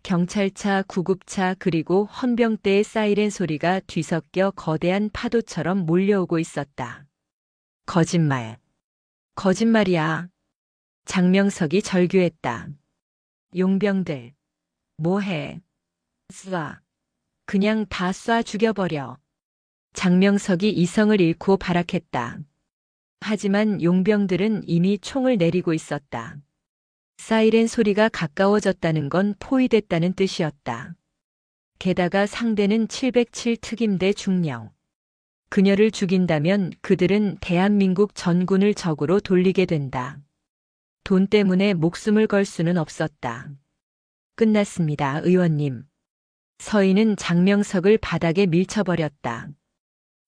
경찰차, 구급차 그리고 헌병대의 사이렌 소리가 뒤섞여 거대한 파도처럼 몰려오고 있었다. 거짓말. 거짓말이야. 장명석이 절규했다. 용병들. 뭐해? 쏴. 그냥 다 쏴 죽여버려. 장명석이 이성을 잃고 발악했다. 하지만 용병들은 이미 총을 내리고 있었다. 사이렌 소리가 가까워졌다는 건 포위됐다는 뜻이었다. 게다가 상대는 707 특임대 중령. 그녀를 죽인다면 그들은 대한민국 전군을 적으로 돌리게 된다. 돈 때문에 목숨을 걸 수는 없었다. 끝났습니다, 의원님. 서인은 장명석을 바닥에 밀쳐버렸다.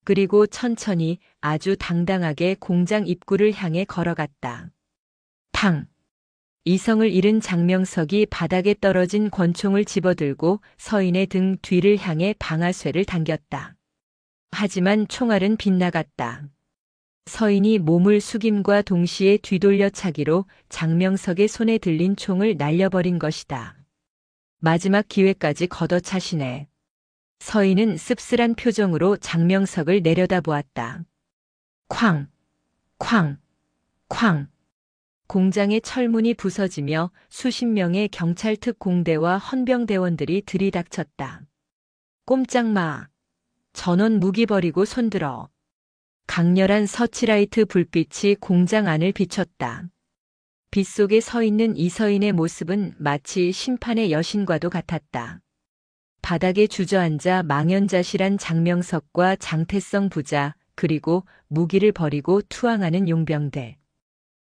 그리고 천천히 아주 당당하게 공장 입구를 향해 걸어갔다. 탕! 이성을 잃은 장명석이 바닥에 떨어진 권총을 집어들고 서인의 등 뒤를 향해 방아쇠를 당겼다. 하지만 총알은 빗나갔다. 서인이 몸을 숙임과 동시에 뒤돌려 차기로 장명석의 손에 들린 총을 날려버린 것이다. 마지막 기회까지 걷어차시네. 서인은 씁쓸한 표정으로 장명석을 내려다보았다. 쾅! 쾅! 쾅! 공장의 철문이 부서지며 수십 명의 경찰 특공대와 헌병대원들이 들이닥쳤다. 꼼짝 마! 전원 무기 버리고 손들어. 강렬한 서치라이트 불빛이 공장 안을 비췄다. 빛 속에 서 있는 이서인의 모습은 마치 심판의 여신과도 같았다. 바닥에 주저앉아 망연자실한 장명석과 장태성 부자, 그리고 무기를 버리고 투항하는 용병들.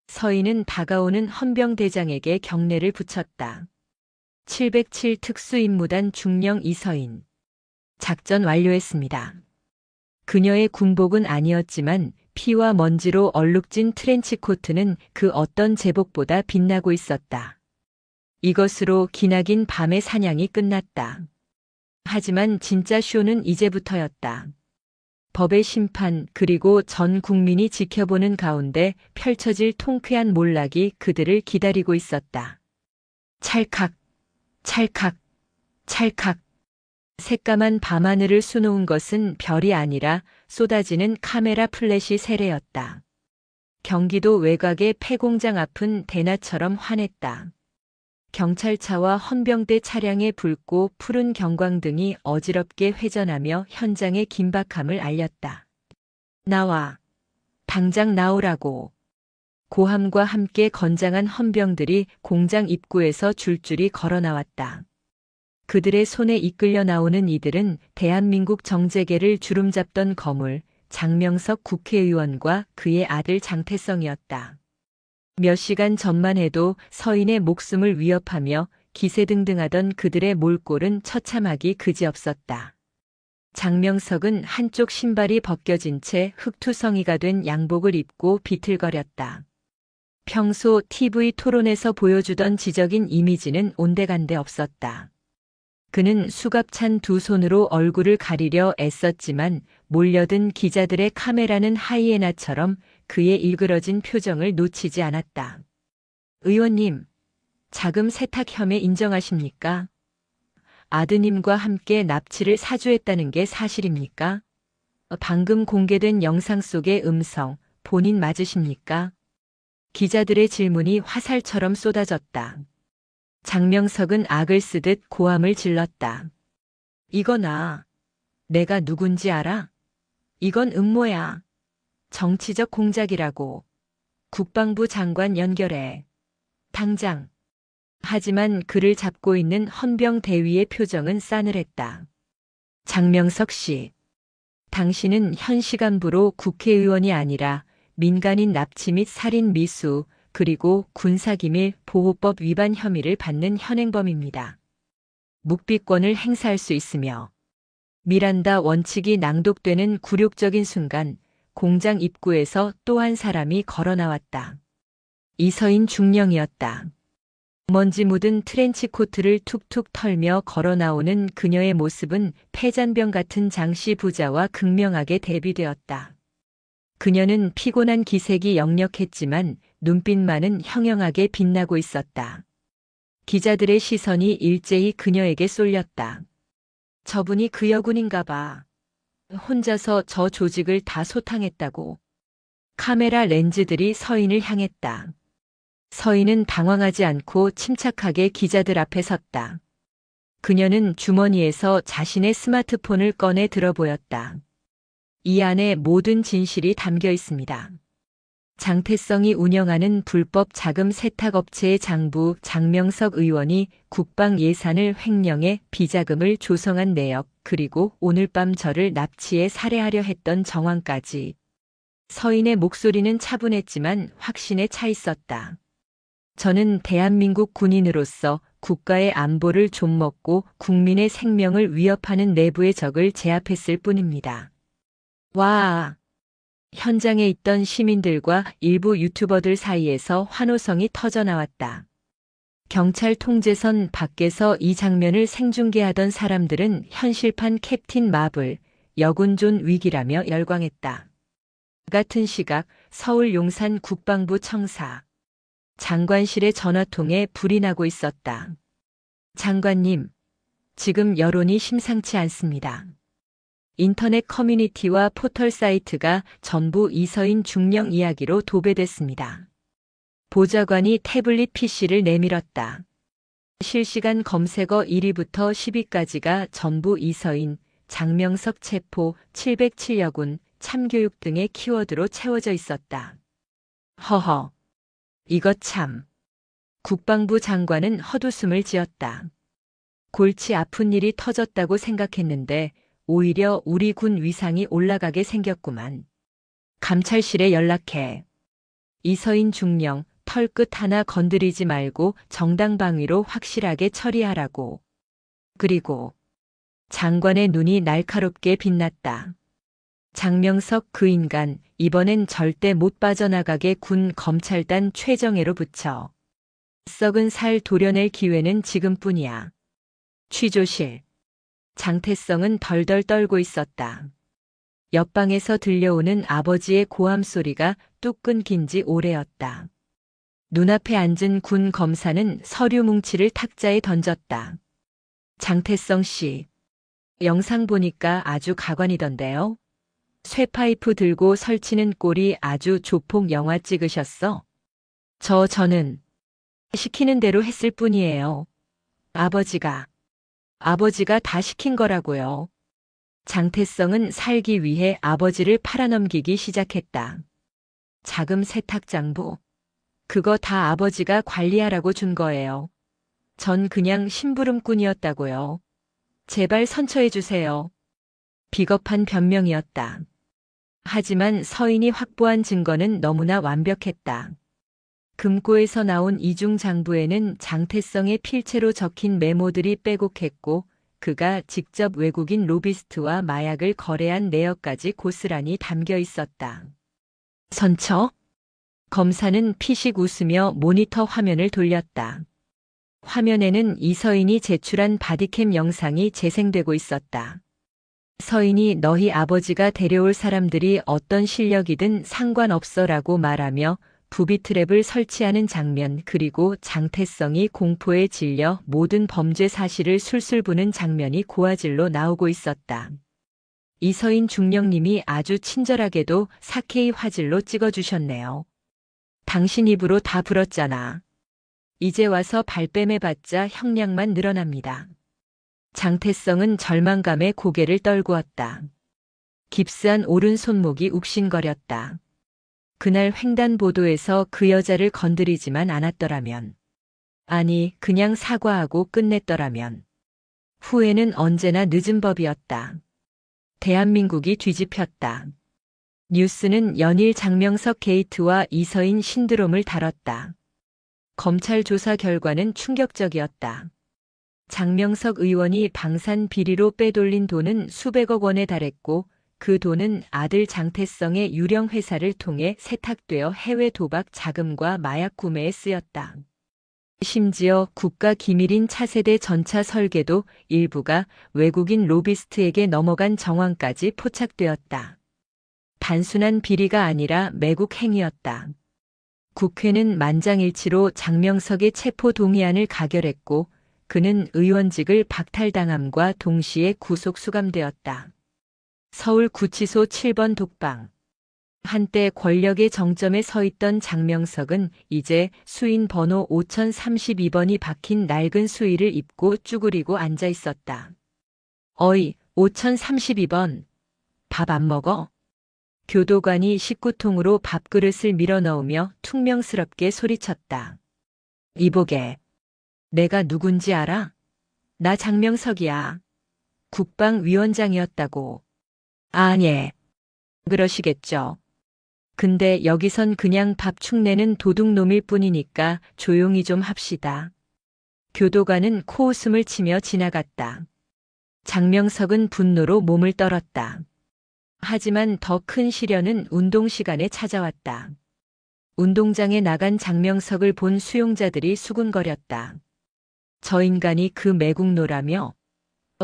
서인은 다가오는 헌병대장에게 경례를 붙였다. 707 특수임무단 중령 이서인. 작전 완료했습니다. 그녀의 군복은 아니었지만 피와 먼지로 얼룩진 트렌치코트는 그 어떤 제복보다 빛나고 있었다. 이것으로 기나긴 밤의 사냥이 끝났다. 하지만 진짜 쇼는 이제부터였다. 법의 심판 그리고 전 국민이 지켜보는 가운데 펼쳐질 통쾌한 몰락이 그들을 기다리고 있었다. 찰칵, 찰칵, 찰칵. 새까만 밤하늘을 수놓은 것은 별이 아니라 쏟아지는 카메라 플래시 세례였다. 경기도 외곽의 폐공장 앞은 대낮처럼 환했다. 경찰차와 헌병대 차량의 붉고 푸른 경광등이 어지럽게 회전하며 현장의 긴박함을 알렸다. 나와. 당장 나오라고. 고함과 함께 건장한 헌병들이 공장 입구에서 줄줄이 걸어 나왔다. 그들의 손에 이끌려 나오는 이들은 대한민국 정재계를 주름잡던 거물, 장명석 국회의원과 그의 아들 장태성이었다. 몇 시간 전만 해도 서인의 목숨을 위협하며 기세등등하던 그들의 몰골은 처참하기 그지없었다. 장명석은 한쪽 신발이 벗겨진 채 흑투성이가 된 양복을 입고 비틀거렸다. 평소 TV 토론에서 보여주던 지적인 이미지는 온데간데 없었다. 그는 수갑찬 두 손으로 얼굴을 가리려 애썼지만 몰려든 기자들의 카메라는 하이에나처럼 그의 일그러진 표정을 놓치지 않았다. 의원님, 자금 세탁 혐의 인정하십니까? 아드님과 함께 납치를 사주했다는 게 사실입니까? 방금 공개된 영상 속의 음성, 본인 맞으십니까? 기자들의 질문이 화살처럼 쏟아졌다. 장명석은 악을 쓰듯 고함을 질렀다. 이거나. 내가 누군지 알아? 이건 음모야. 정치적 공작이라고. 국방부 장관 연결해. 당장. 하지만 그를 잡고 있는 헌병 대위의 표정은 싸늘했다. 장명석 씨. 당신은 현 시간부로 국회의원이 아니라 민간인 납치 및 살인 미수, 그리고 군사기밀 보호법 위반 혐의를 받는 현행범입니다. 묵비권을 행사할 수 있으며 미란다 원칙이 낭독되는 굴욕적인 순간 공장 입구에서 또 한 사람이 걸어 나왔다. 이서인 중령이었다. 먼지 묻은 트렌치 코트를 툭툭 털며 걸어 나오는 그녀의 모습은 패잔병 같은 장씨 부자와 극명하게 대비되었다. 그녀는 피곤한 기색이 역력했지만 눈빛만은 형형하게 빛나고 있었다. 기자들의 시선이 일제히 그녀에게 쏠렸다. 저분이 그 여군인가 봐. 혼자서 저 조직을 다 소탕했다고. 카메라 렌즈들이 서인을 향했다. 서인은 당황하지 않고 침착하게 기자들 앞에 섰다. 그녀는 주머니에서 자신의 스마트폰을 꺼내 들어 보였다. 이 안에 모든 진실이 담겨 있습니다. 장태성이 운영하는 불법 자금 세탁업체의 장부 장명석 의원이 국방 예산을 횡령해 비자금을 조성한 내역, 그리고 오늘 밤 저를 납치해 살해하려 했던 정황까지. 서인의 목소리는 차분했지만 확신에 차 있었다. 저는 대한민국 군인으로서 국가의 안보를 좀먹고 국민의 생명을 위협하는 내부의 적을 제압했을 뿐입니다. 와! 현장에 있던 시민들과 일부 유튜버들 사이에서 환호성이 터져나왔다. 경찰 통제선 밖에서 이 장면을 생중계하던 사람들은 현실판 캡틴 마블, 여군 존 윅이라며 열광했다. 같은 시각 서울 용산 국방부 청사. 장관실의 전화통에 불이 나고 있었다. 장관님, 지금 여론이 심상치 않습니다. 인터넷 커뮤니티와 포털 사이트가 전부 이서인 중령 이야기로 도배됐습니다. 보좌관이 태블릿 PC를 내밀었다. 실시간 검색어 1위부터 10위까지가 전부 이서인, 장명석 체포, 707여군, 참교육 등의 키워드로 채워져 있었다. 허허. 이것 참. 국방부 장관은 헛웃음을 지었다. 골치 아픈 일이 터졌다고 생각했는데 오히려 우리 군 위상이 올라가게 생겼구만. 감찰실에 연락해. 이서인 중령, 털끝 하나 건드리지 말고 정당방위로 확실하게 처리하라고. 그리고 장관의 눈이 날카롭게 빛났다. 장명석 그 인간, 이번엔 절대 못 빠져나가게 군 검찰단 최정예로 붙여. 썩은 살 도려낼 기회는 지금뿐이야. 취조실. 장태성은 덜덜 떨고 있었다. 옆방에서 들려오는 아버지의 고함 소리가 뚝 끊긴 지 오래였다. 눈앞에 앉은 군 검사는 서류 뭉치를 탁자에 던졌다. 장태성 씨, 영상 보니까 아주 가관이던데요. 쇠파이프 들고 설치는 꼴이 아주 조폭 영화 찍으셨어. 저는 시키는 대로 했을 뿐이에요. 아버지가 다 시킨 거라고요. 장태성은 살기 위해 아버지를 팔아넘기기 시작했다. 자금 세탁 장부. 그거 다 아버지가 관리하라고 준 거예요. 전 그냥 심부름꾼이었다고요. 제발 선처해 주세요. 비겁한 변명이었다. 하지만 서인이 확보한 증거는 너무나 완벽했다. 금고에서 나온 이중 장부에는 장태성의 필체로 적힌 메모들이 빼곡했고 그가 직접 외국인 로비스트와 마약을 거래한 내역까지 고스란히 담겨 있었다. 선처? 검사는 피식 웃으며 모니터 화면을 돌렸다. 화면에는 이서인이 제출한 바디캠 영상이 재생되고 있었다. 서인이 너희 아버지가 데려올 사람들이 어떤 실력이든 상관없어라고 말하며 부비트랩을 설치하는 장면, 그리고 장태성이 공포에 질려 모든 범죄 사실을 술술 부는 장면이 고화질로 나오고 있었다. 이서인 중령님이 아주 친절하게도 4K 화질로 찍어주셨네요. 당신 입으로 다 불었잖아. 이제 와서 발뺌해봤자 형량만 늘어납니다. 장태성은 절망감에 고개를 떨구었다. 깁스한 오른손목이 욱신거렸다. 그날 횡단보도에서 그 여자를 건드리지만 않았더라면, 아니 그냥 사과하고 끝냈더라면, 후회는 언제나 늦은 법이었다. 대한민국이 뒤집혔다. 뉴스는 연일 장명석 게이트와 이서인 신드롬을 다뤘다. 검찰 조사 결과는 충격적이었다. 장명석 의원이 방산 비리로 빼돌린 돈은 수백억 원에 달했고 그 돈은 아들 장태성의 유령 회사를 통해 세탁되어 해외 도박 자금과 마약 구매에 쓰였다. 심지어 국가 기밀인 차세대 전차 설계도 일부가 외국인 로비스트에게 넘어간 정황까지 포착되었다. 단순한 비리가 아니라 매국 행위였다. 국회는 만장일치로 장명석의 체포 동의안을 가결했고 그는 의원직을 박탈당함과 동시에 구속 수감되었다. 서울구치소 7번 독방. 한때 권력의 정점에 서 있던 장명석은 이제 수인 번호 5032번이 박힌 낡은 수의를 입고 쭈그리고 앉아 있었다. 어이, 5032번. 밥 안 먹어? 교도관이 식구통으로 밥그릇을 밀어넣으며 퉁명스럽게 소리쳤다. 이보게. 내가 누군지 알아? 나 장명석이야. 국방위원장이었다고. 아니. 그러시겠죠. 근데 여기선 그냥 밥 축내는 도둑놈일 뿐이니까 조용히 좀 합시다. 교도관은 코웃음을 치며 지나갔다. 장명석은 분노로 몸을 떨었다. 하지만 더 큰 시련은 운동 시간에 찾아왔다. 운동장에 나간 장명석을 본 수용자들이 수군거렸다. 저 인간이 그 매국노라며?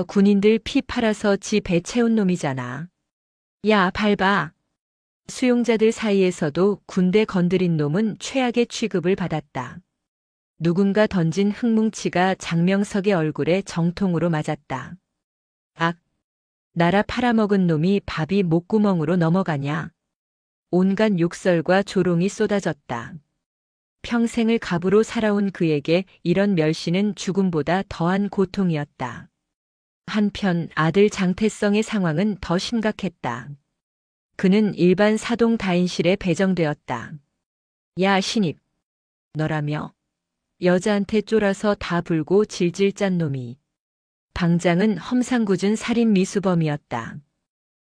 군인들 피 팔아서 지 배 채운 놈이잖아. 야, 밟아. 수용자들 사이에서도 군대 건드린 놈은 최악의 취급을 받았다. 누군가 던진 흙뭉치가 장명석의 얼굴에 정통으로 맞았다. 악! 나라 팔아먹은 놈이 밥이 목구멍으로 넘어가냐. 온갖 욕설과 조롱이 쏟아졌다. 평생을 갑으로 살아온 그에게 이런 멸시는 죽음보다 더한 고통이었다. 한편 아들 장태성의 상황은 더 심각했다. 그는 일반 사동 다인실에 배정되었다. 야, 신입. 너라며? 여자한테 쫄아서 다 불고 질질 짠 놈이. 방장은 험상궂은 살인 미수범이었다.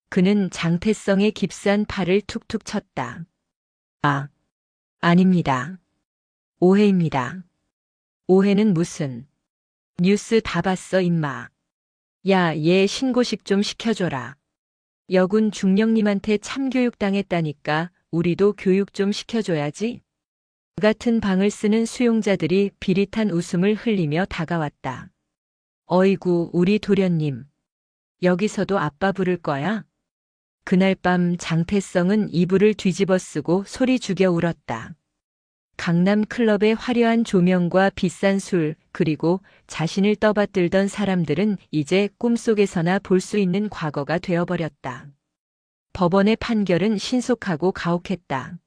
그는 장태성의 깁스한 팔을 툭툭 쳤다. 아, 아닙니다. 오해입니다. 오해는 무슨. 뉴스 다 봤어, 임마. 야, 얘 신고식 좀 시켜줘라. 여군 중령님한테 참교육 당했다니까 우리도 교육 좀 시켜줘야지. 그 같은 방을 쓰는 수용자들이 비릿한 웃음을 흘리며 다가왔다. 어이구, 우리 도련님. 여기서도 아빠 부를 거야? 그날 밤 장태성은 이불을 뒤집어 쓰고 소리 죽여 울었다. 강남 클럽의 화려한 조명과 비싼 술, 그리고 자신을 떠받들던 사람들은 이제 꿈속에서나 볼 수 있는 과거가 되어버렸다. 법원의 판결은 신속하고 가혹했다.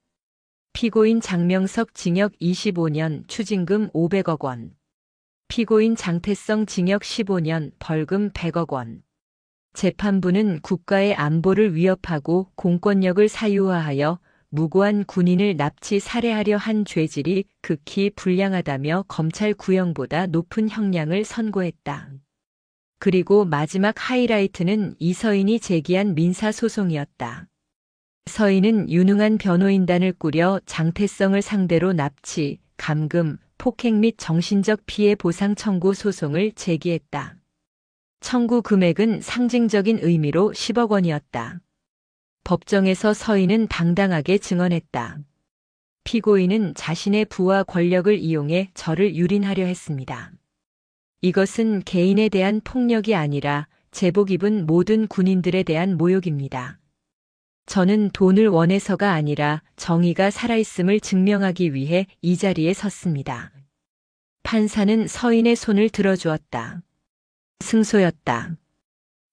피고인 장명석 징역 25년, 추징금 500억 원. 피고인 장태성 징역 15년, 벌금 100억 원. 재판부는 국가의 안보를 위협하고 공권력을 사유화하여 무고한 군인을 납치 살해하려 한 죄질이 극히 불량하다며 검찰 구형보다 높은 형량을 선고했다. 그리고 마지막 하이라이트는 이서인이 제기한 민사소송이었다. 서인은 유능한 변호인단을 꾸려 장태성을 상대로 납치, 감금, 폭행 및 정신적 피해 보상 청구 소송을 제기했다. 청구 금액은 상징적인 의미로 10억 원이었다. 법정에서 서인은 당당하게 증언했다. 피고인은 자신의 부와 권력을 이용해 저를 유린하려 했습니다. 이것은 개인에 대한 폭력이 아니라 제복 입은 모든 군인들에 대한 모욕입니다. 저는 돈을 원해서가 아니라 정의가 살아있음을 증명하기 위해 이 자리에 섰습니다. 판사는 서인의 손을 들어주었다. 승소였다.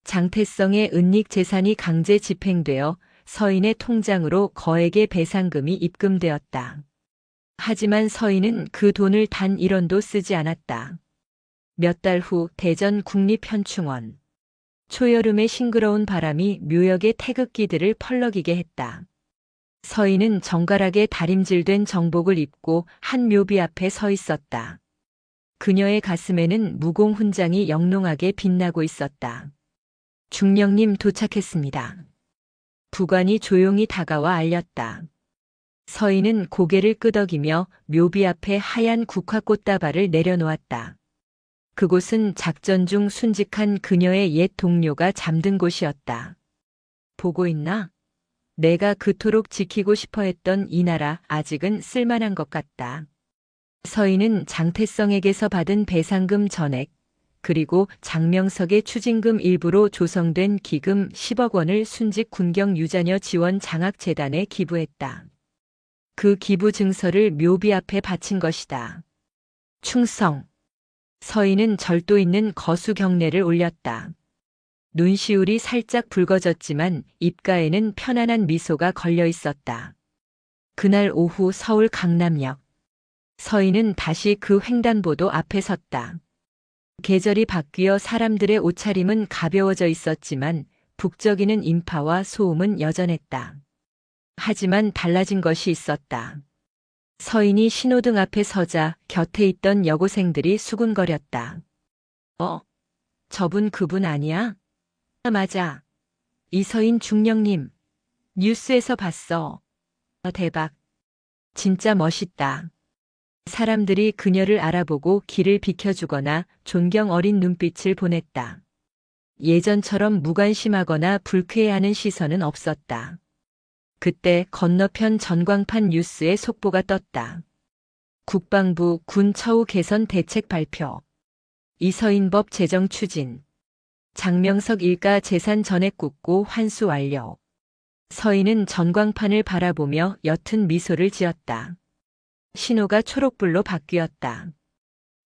장태성의 은닉 재산이 강제 집행되어 서인의 통장으로 거액의 배상금이 입금되었다. 하지만 서인은 그 돈을 단 1원도 쓰지 않았다. 몇 달 후 대전 국립현충원. 초여름의 싱그러운 바람이 묘역의 태극기들을 펄럭이게 했다. 서인은 정갈하게 다림질된 정복을 입고 한 묘비 앞에 서 있었다. 그녀의 가슴에는 무공 훈장이 영롱하게 빛나고 있었다. 중령님 도착했습니다. 부관이 조용히 다가와 알렸다. 서인은 고개를 끄덕이며 묘비 앞에 하얀 국화꽃다발을 내려놓았다. 그곳은 작전 중 순직한 그녀의 옛 동료가 잠든 곳이었다. 보고 있나? 내가 그토록 지키고 싶어 했던 이 나라 아직은 쓸만한 것 같다. 서인은 장태성에게서 받은 배상금 전액, 그리고 장명석의 추징금 일부로 조성된 기금 10억 원을 순직 군경 유자녀 지원 장학재단에 기부했다. 그 기부 증서를 묘비 앞에 바친 것이다. 충성. 서인은 절도 있는 거수 경례를 올렸다. 눈시울이 살짝 붉어졌지만 입가에는 편안한 미소가 걸려 있었다. 그날 오후 서울 강남역. 서인은 다시 그 횡단보도 앞에 섰다. 계절이 바뀌어 사람들의 옷차림은 가벼워져 있었지만 북적이는 인파와 소음은 여전했다. 하지만 달라진 것이 있었다. 서인이 신호등 앞에 서자 곁에 있던 여고생들이 수군거렸다. 저분 그분 아니야? 맞아. 이서인 중령님. 뉴스에서 봤어. 대박. 진짜 멋있다. 사람들이 그녀를 알아보고 길을 비켜주거나 존경 어린 눈빛을 보냈다. 예전처럼 무관심하거나 불쾌해하는 시선은 없었다. 그때 건너편 전광판 뉴스에 속보가 떴다. 국방부 군 처우 개선 대책 발표. 이서인법 제정 추진. 장명석 일가 재산 전액 굽고 환수 완료. 서인은 전광판을 바라보며 옅은 미소를 지었다. 신호가 초록불로 바뀌었다.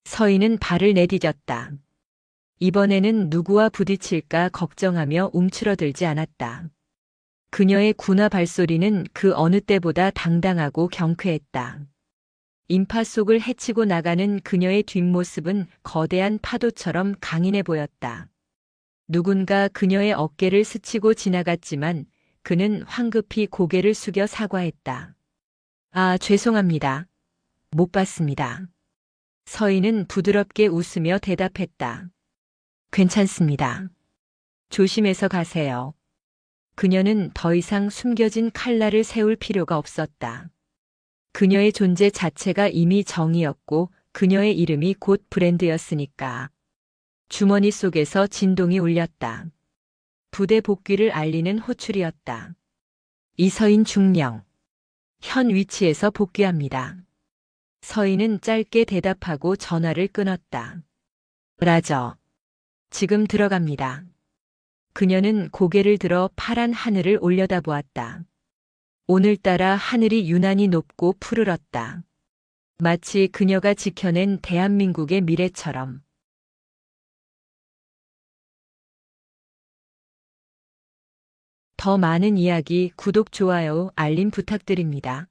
서인은 발을 내디뎠다. 이번에는 누구와 부딪힐까 걱정하며 움츠러들지 않았다. 그녀의 군화 발소리는 그 어느 때보다 당당하고 경쾌했다. 인파 속을 헤치고 나가는 그녀의 뒷모습은 거대한 파도처럼 강인해 보였다. 누군가 그녀의 어깨를 스치고 지나갔지만 그는 황급히 고개를 숙여 사과했다. 죄송합니다. 못 봤습니다. 서인은 부드럽게 웃으며 대답했다. 괜찮습니다. 조심해서 가세요. 그녀는 더 이상 숨겨진 칼날을 세울 필요가 없었다. 그녀의 존재 자체가 이미 정이었고 그녀의 이름이 곧 브랜드였으니까. 주머니 속에서 진동이 울렸다. 부대 복귀를 알리는 호출이었다. 이서인 중령. 현 위치에서 복귀합니다. 서인은 짧게 대답하고 전화를 끊었다. 라저. 지금 들어갑니다. 그녀는 고개를 들어 파란 하늘을 올려다보았다. 오늘따라 하늘이 유난히 높고 푸르렀다. 마치 그녀가 지켜낸 대한민국의 미래처럼. 더 많은 이야기 구독, 좋아요, 알림 부탁드립니다.